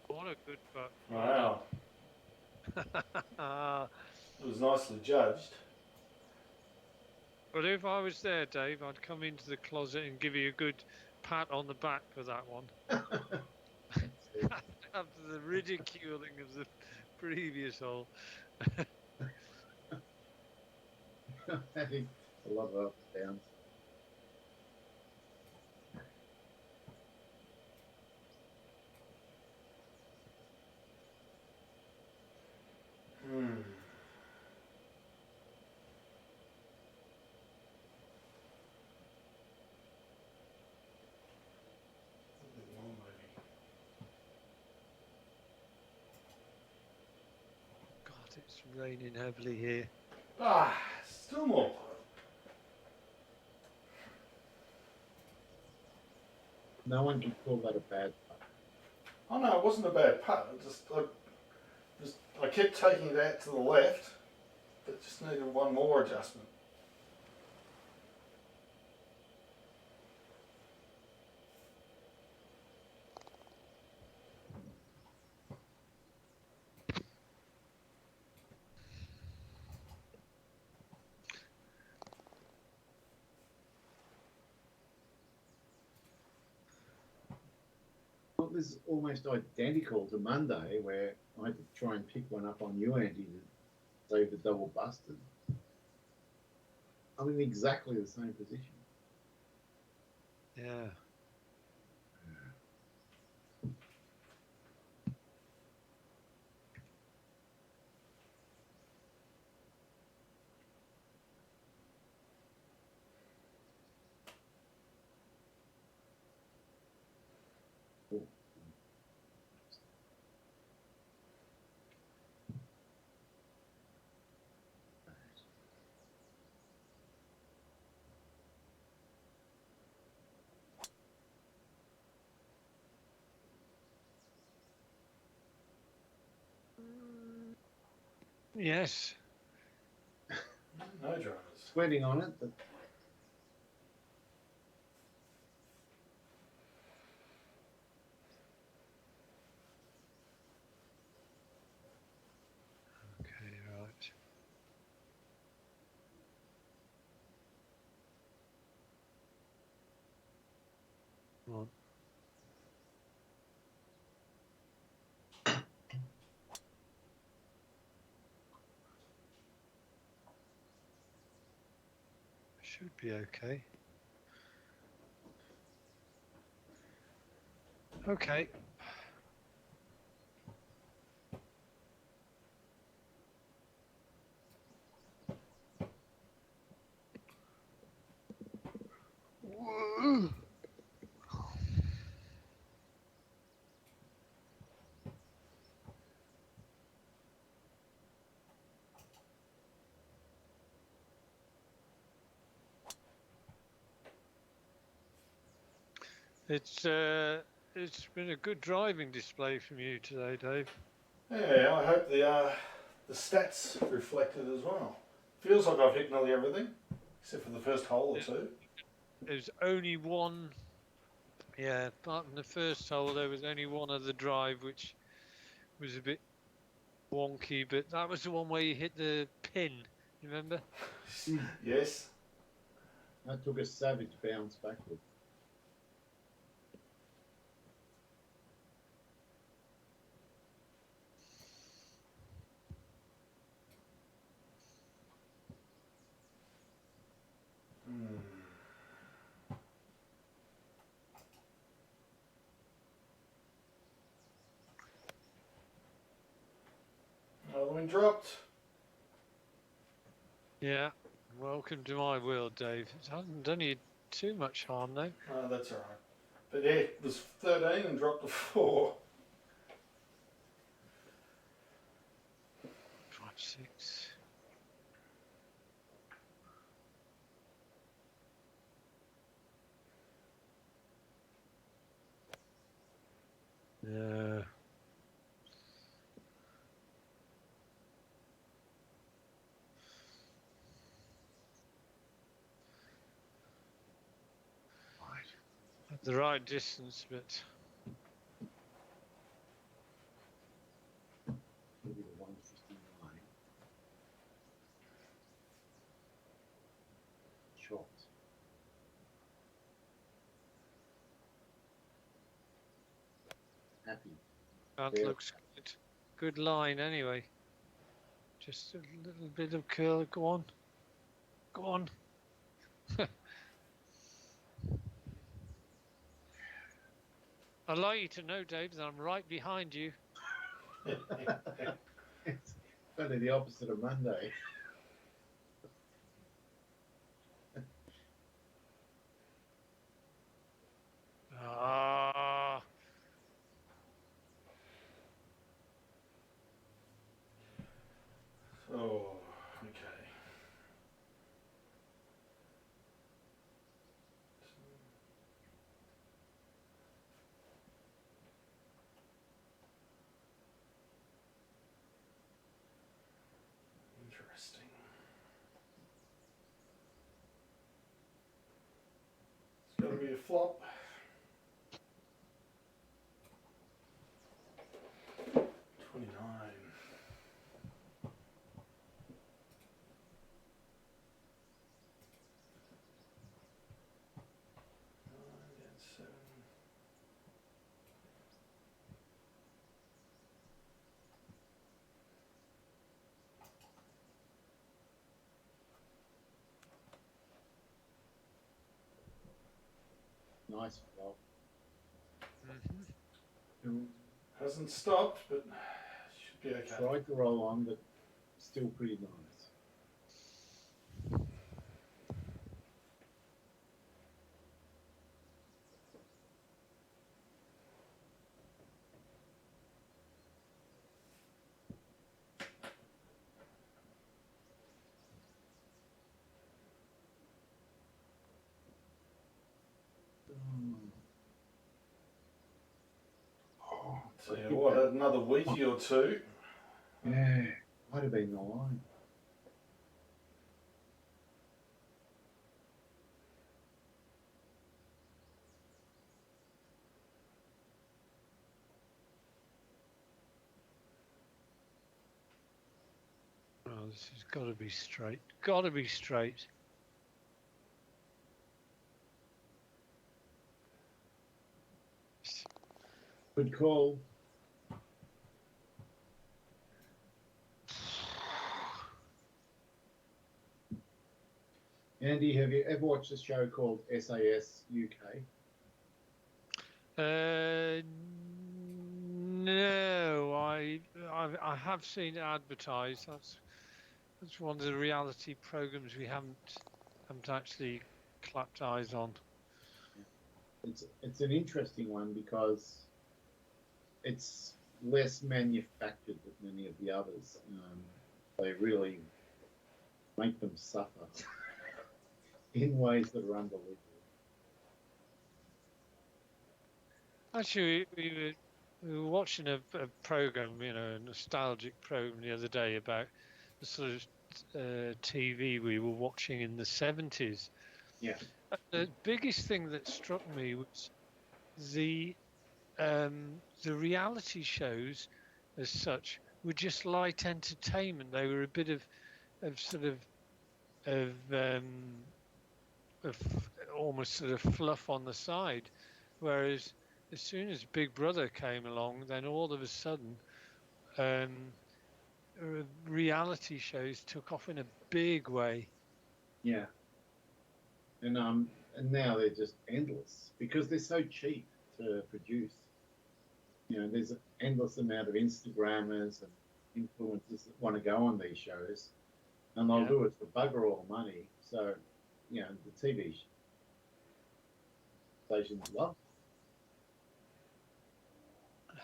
What a good putt. Wow. It was nicely judged. But if I was there, Dave, I'd come into the closet and give you a good pat on the back for that one. After the ridiculing of the previous hole. Having a lot of ups and downs. raining heavily here. Ah, still more. No one can call that a bad putt. Oh no, it wasn't a bad putt. I kept taking it out to the left, but just needed one more adjustment. Well, this is almost identical to Monday, where I had to try and pick one up on you, Andy, to save the double busted. I'm in exactly the same position. Yeah. Oh. Yes. No dramas. Sweating on it, but Okay, right. Come on. Should be okay. Okay. Whoa. It's been a good driving display from you today, Dave. Yeah, I hope the stats reflected as well. Feels like I've hit nearly everything, except for the first hole or two. There's only one. Yeah, apart from the first hole, there was only one other drive which was a bit wonky, but that was the one where you hit the pin. You remember? Yes. I took a savage bounce backwards. Hmm. Another one dropped. Yeah. Welcome to my world, Dave. It hasn't done you too much harm, though. Oh, that's all right. But yeah, it was 13 and dropped to 4. 5, 6. Yeah. At the right distance, but Maybe the 159. Short. Happy. that Yeah. looks good. Good line, anyway. Just a little bit of curl. Go on. Go on. I'd like you to know, Dave, that I'm right behind you. It's only the opposite of Monday. Ah. flop. 29. 9 and 7. Nice flop. Mm-hmm. Hasn't stopped, but should be okay. Tried to roll on, but still pretty nice. Oh, So yeah, what, another weeky or two? yeah, might have been the line. Oh, this has got to be straight. Got to be straight. Good call. Andy, have you ever watched a show called SAS UK? No, I have seen it advertised. That's one of the reality programs we haven't actually clapped eyes on. It's an interesting one because it's less manufactured than many of the others. They really make them suffer in ways that are unbelievable. Actually, we were watching a program, a nostalgic program the other day about the sort of TV we were watching in the 70s. Yeah. The biggest thing that struck me was the reality shows as such were just light entertainment. They were a bit of almost sort of fluff on the side, whereas as soon as Big Brother came along, then all of a sudden reality shows took off in a big way. Yeah. And now they're just endless because they're so cheap to produce. There's an endless amount of Instagrammers and influencers that want to go on these shows, and they'll do it for bugger all money. So, the TV stations love. I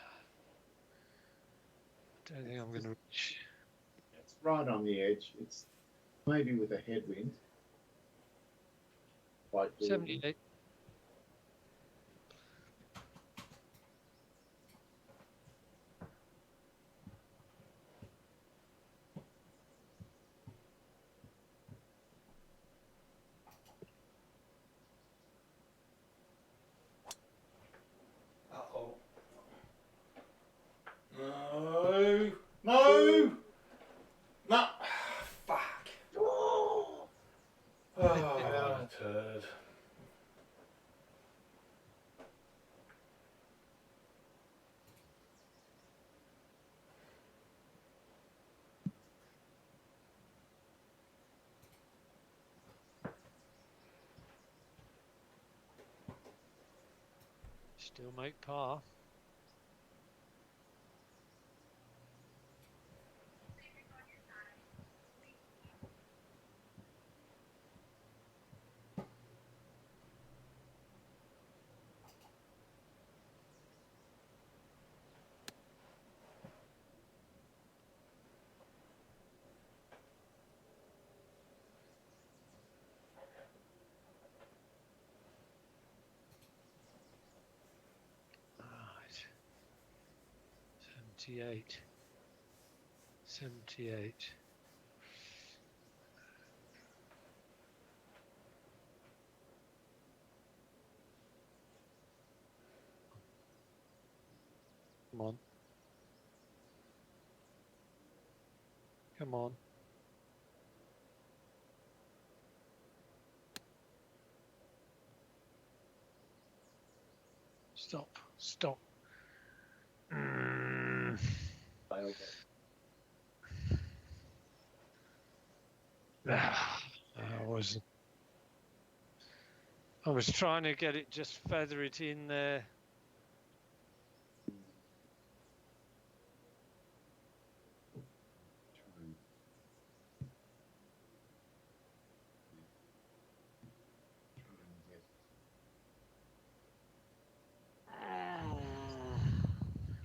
don't think I'm going to reach. It's right on the edge. It's maybe with a headwind. Quite 78. Uh-oh. No. No. No. Fuck. Oh, what a turd. Still make par. Right. 78. 78. on. Come on. Stop. Stop. Mm. Failed I was trying to get it, just feather it in there. Try and get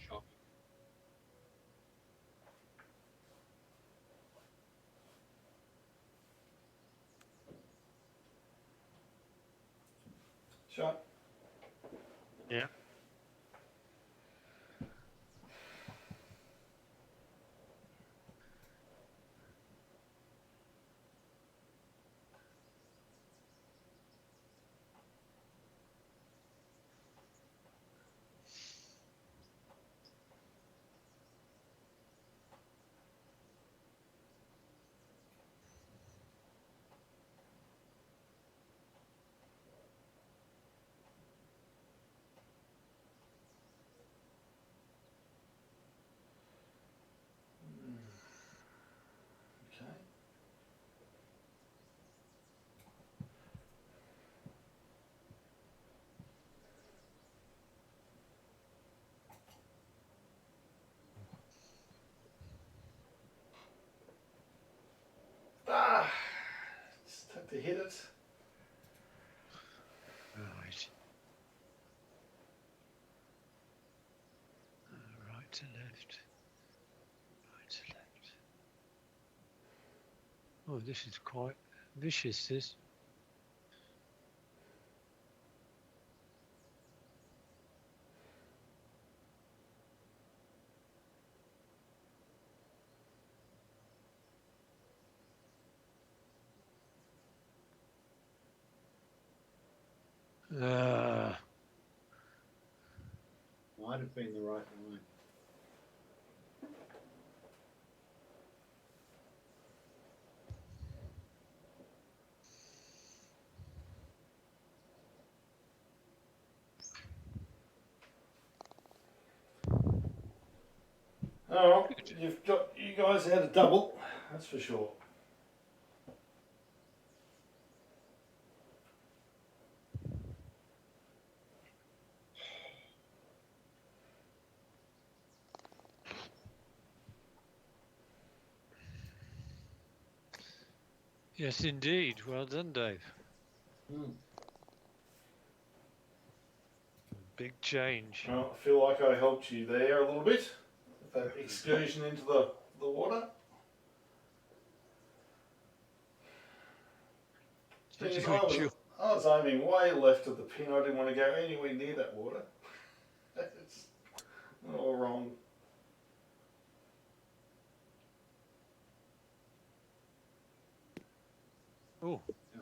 shot. Shot. Yeah. Okay. Ah! Just have to hit it. Right. Right to left. Right to left. Oh, this is quite vicious, this. Might have been the right line. Oh, well, you guys had a double, that's for sure. Yes, indeed. Well done, Dave. Hmm. Big change. Well, I feel like I helped you there a little bit with that excursion into the water. Thing is, I was aiming way left of the pin. I didn't want to go anywhere near that water. It's all wrong. Oh. Yeah.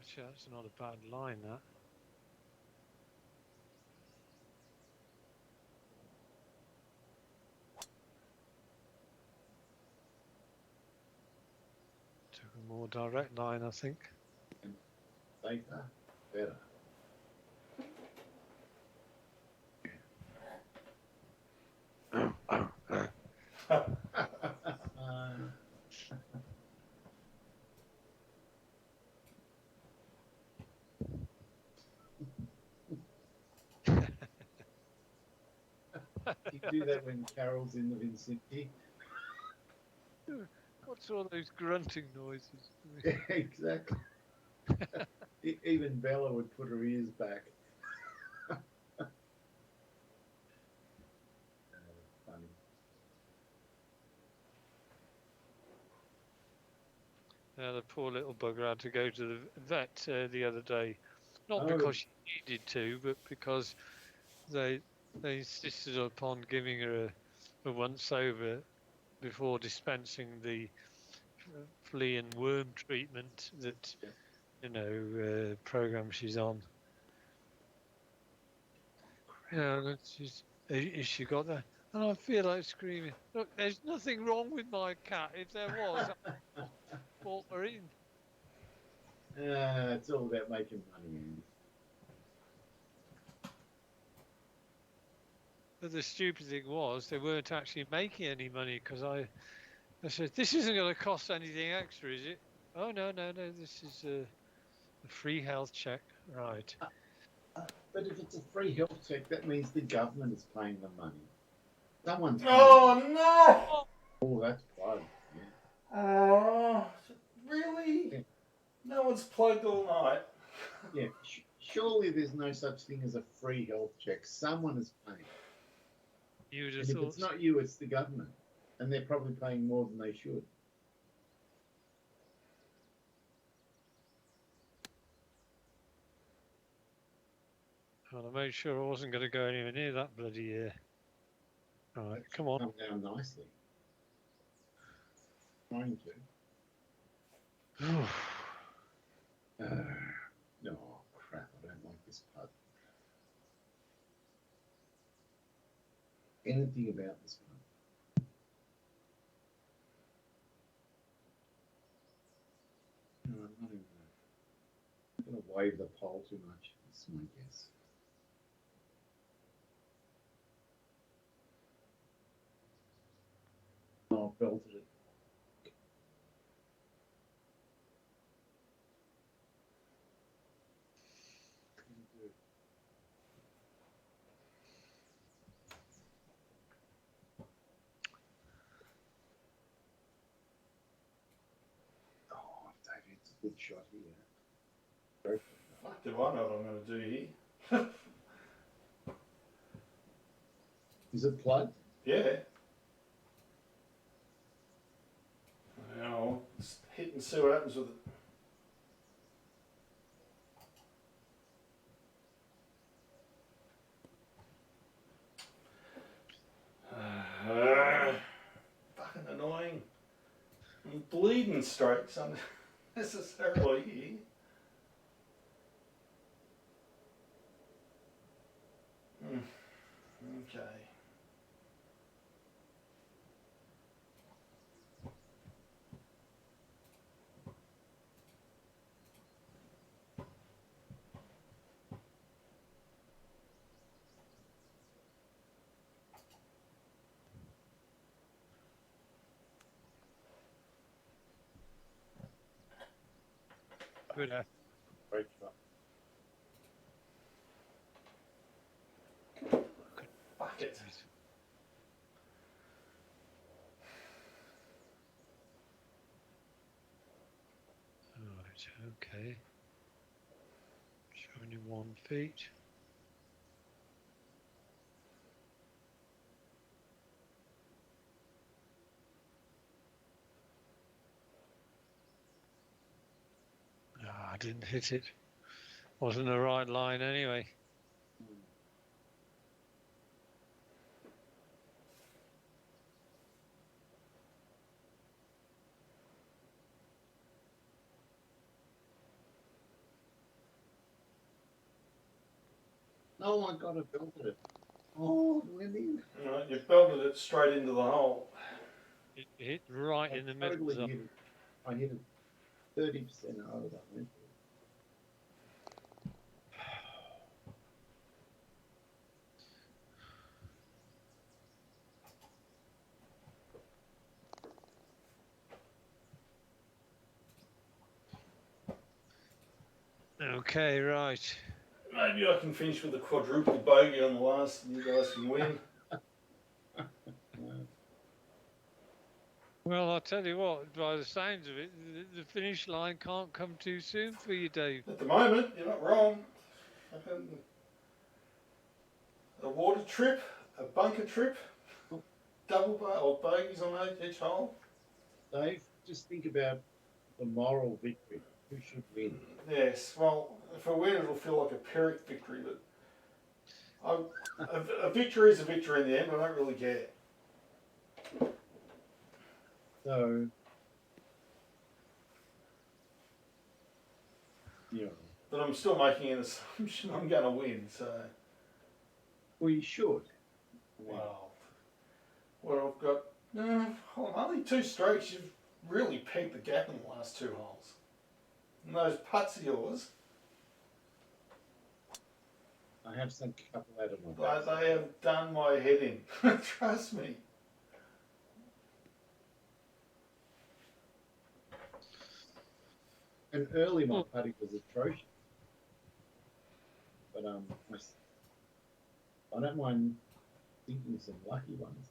Actually, that's not a bad line, that. Took a more direct line, I think. Safer, better. You do that when Carol's in the vicinity. What's all those grunting noises? Yeah, exactly. Even Bella would put her ears back. Funny. The poor little bugger had to go to the vet the other day. Not Oh. because she needed to, but because they insisted upon giving her a once over before dispensing the flea and worm treatment that Yeah. program she's on. Has she got that? And I feel like screaming. Look, there's nothing wrong with my cat. If there was, I'd brought her in. It's all about making money, Andy. But the stupid thing was they weren't actually making any money because I said, this isn't going to cost anything extra, is it? Oh, no, this is a free health check. Right. But if it's a free health check, that means the government is paying the money. Someone's paying. Oh no! Oh, that's blood. Yeah. Oh, really? Yeah. No one's plugged all night. Yeah. Surely there's no such thing as a free health check. Someone is paying. You would have And if thought. it's not you, it's the government. And they're probably paying more than they should. Well, I made sure I wasn't going to go anywhere near that bloody. Right, come on. Come down nicely. Trying to. No, crap. I don't like this putt. Anything about this putt? No, I'm not even going to wave the pole too much. That's my guess. Oh, belted it. Oh, David, it's a good shot here. Go for it. Fuck, do I know what I'm going to do here? Is it plugged? Yeah. I'll hit and see what happens with it. Fucking annoying. I'm bleeding strikes unnecessarily here. Okay. Good. Great shot. Fuck it. Right, okay. Showing you 1 feet. I didn't hit it. Wasn't the right line anyway. Oh my god, I belted it. Oh, Wendy. Right, you've belted it straight into the hole. It hit right in the middle. Totally hit it. I hit it 30% over that went. Okay, right. Maybe I can finish with a quadruple bogey on the last and you guys can win. Well, I'll tell you what, by the sounds of it, the finish line can't come too soon for you, Dave. At the moment, you're not wrong. A water trip, a bunker trip, double or bogeys on each hole. Dave, just think about the moral victory. Who should win? Yes, well, if I win, it'll feel like a Pyrrhic victory, but a victory is a victory in the end. I don't really care. So, Yeah. But I'm still making an assumption I'm going to win. So, Well, you should. well, what I've got, only 2 strokes. You've really pegged the gap in the last 2 holes. And those putts of yours, I have sent a couple out of my back. they have done my head in. Trust me. And early my putting was atrocious. But I don't mind thinking some lucky ones.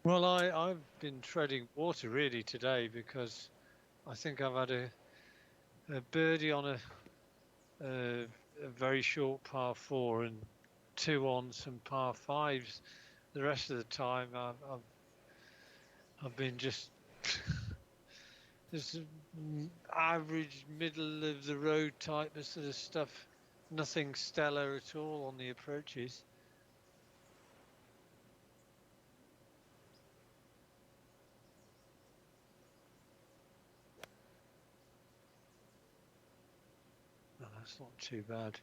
Well, I've been treading water really today because I think I've had a birdie on a very short par 4 and 2 on some par 5s. The rest of the time I've been just this average, middle of the road type of sort of stuff. Nothing stellar at all on the approaches. No, that's not too bad.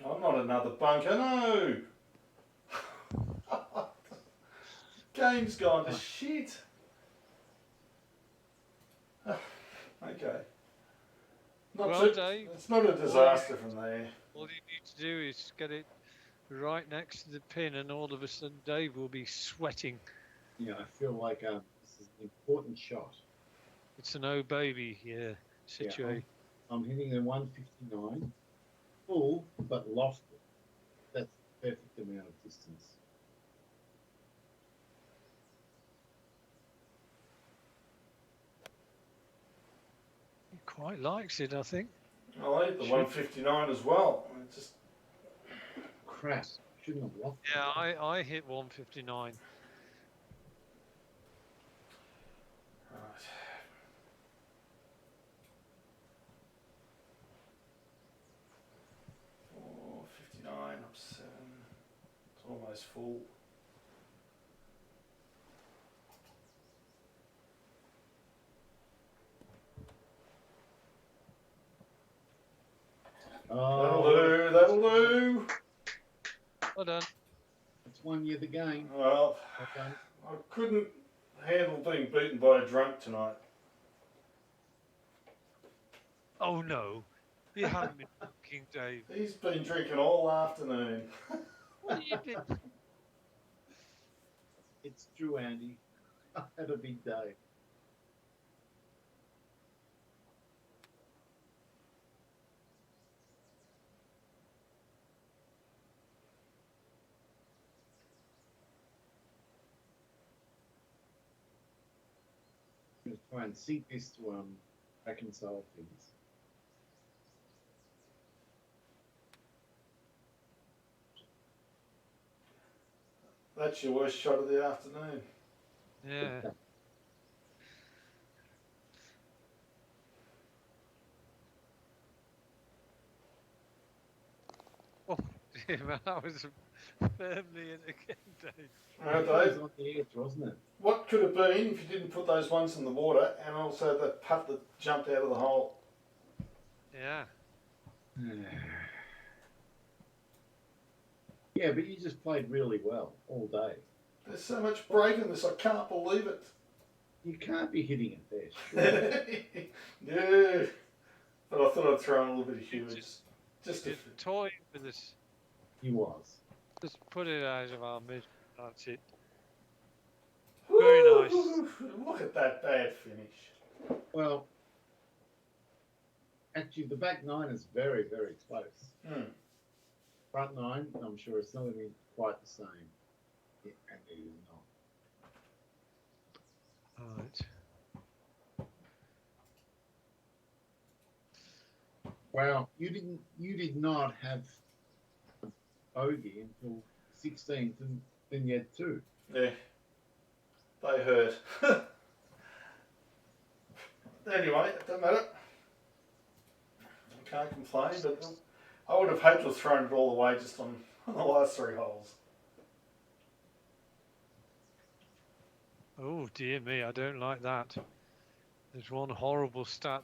I'm not another bunker, no! Game's gone to shit. Okay. Well, Dave, it's not a disaster from there. all you need to do is get it right next to the pin, and all of a sudden Dave will be sweating. Yeah, I feel like this is an important shot. It's an oh baby, yeah, situation. Yeah, I'm hitting the 159, full but lofted. That's the perfect amount of distance. He quite likes it, I think. I hit the 159 as well. It just Crap, shouldn't have lofted. Yeah, I hit 159. right. 459 up 7. It's almost full. That'll do, that'll do. Well done. It's won you the game. Well, Okay. I couldn't handle being beaten by a drunk tonight. Oh no, you haven't been drinking, Dave. He's been drinking all afternoon. What have you been? It's true, Andy. I had a big day. I'm going to try and sync this to reconcile things. That's your worst shot of the afternoon. Yeah. Oh, dear, man, that was firmly in again, Dave. Right, It was Dave. on the edge, wasn't it? What could have been if you didn't put those ones in the water and also the putt that jumped out of the hole? Yeah. Yeah, but you just played really well all day. There's so much break in this, I can't believe it. You can't be hitting it there. Sure. Yeah. But I thought I'd throw in a little bit of humour. Just Just toy with us. He was. Just put it out of our mid. That's it. Very nice. Look at that bad finish. Well, actually, the back nine is very, very close. Front nine, I'm sure it's not going to be quite the same. Yeah, and it is not. Right. Wow, you did not have a bogey until 16th, and then you had two. Yeah, they hurt. Anyway, it doesn't matter. I can't complain, but I would have hoped to have thrown it all away just on the last 3 holes. Oh dear me, I don't like that. There's one horrible stat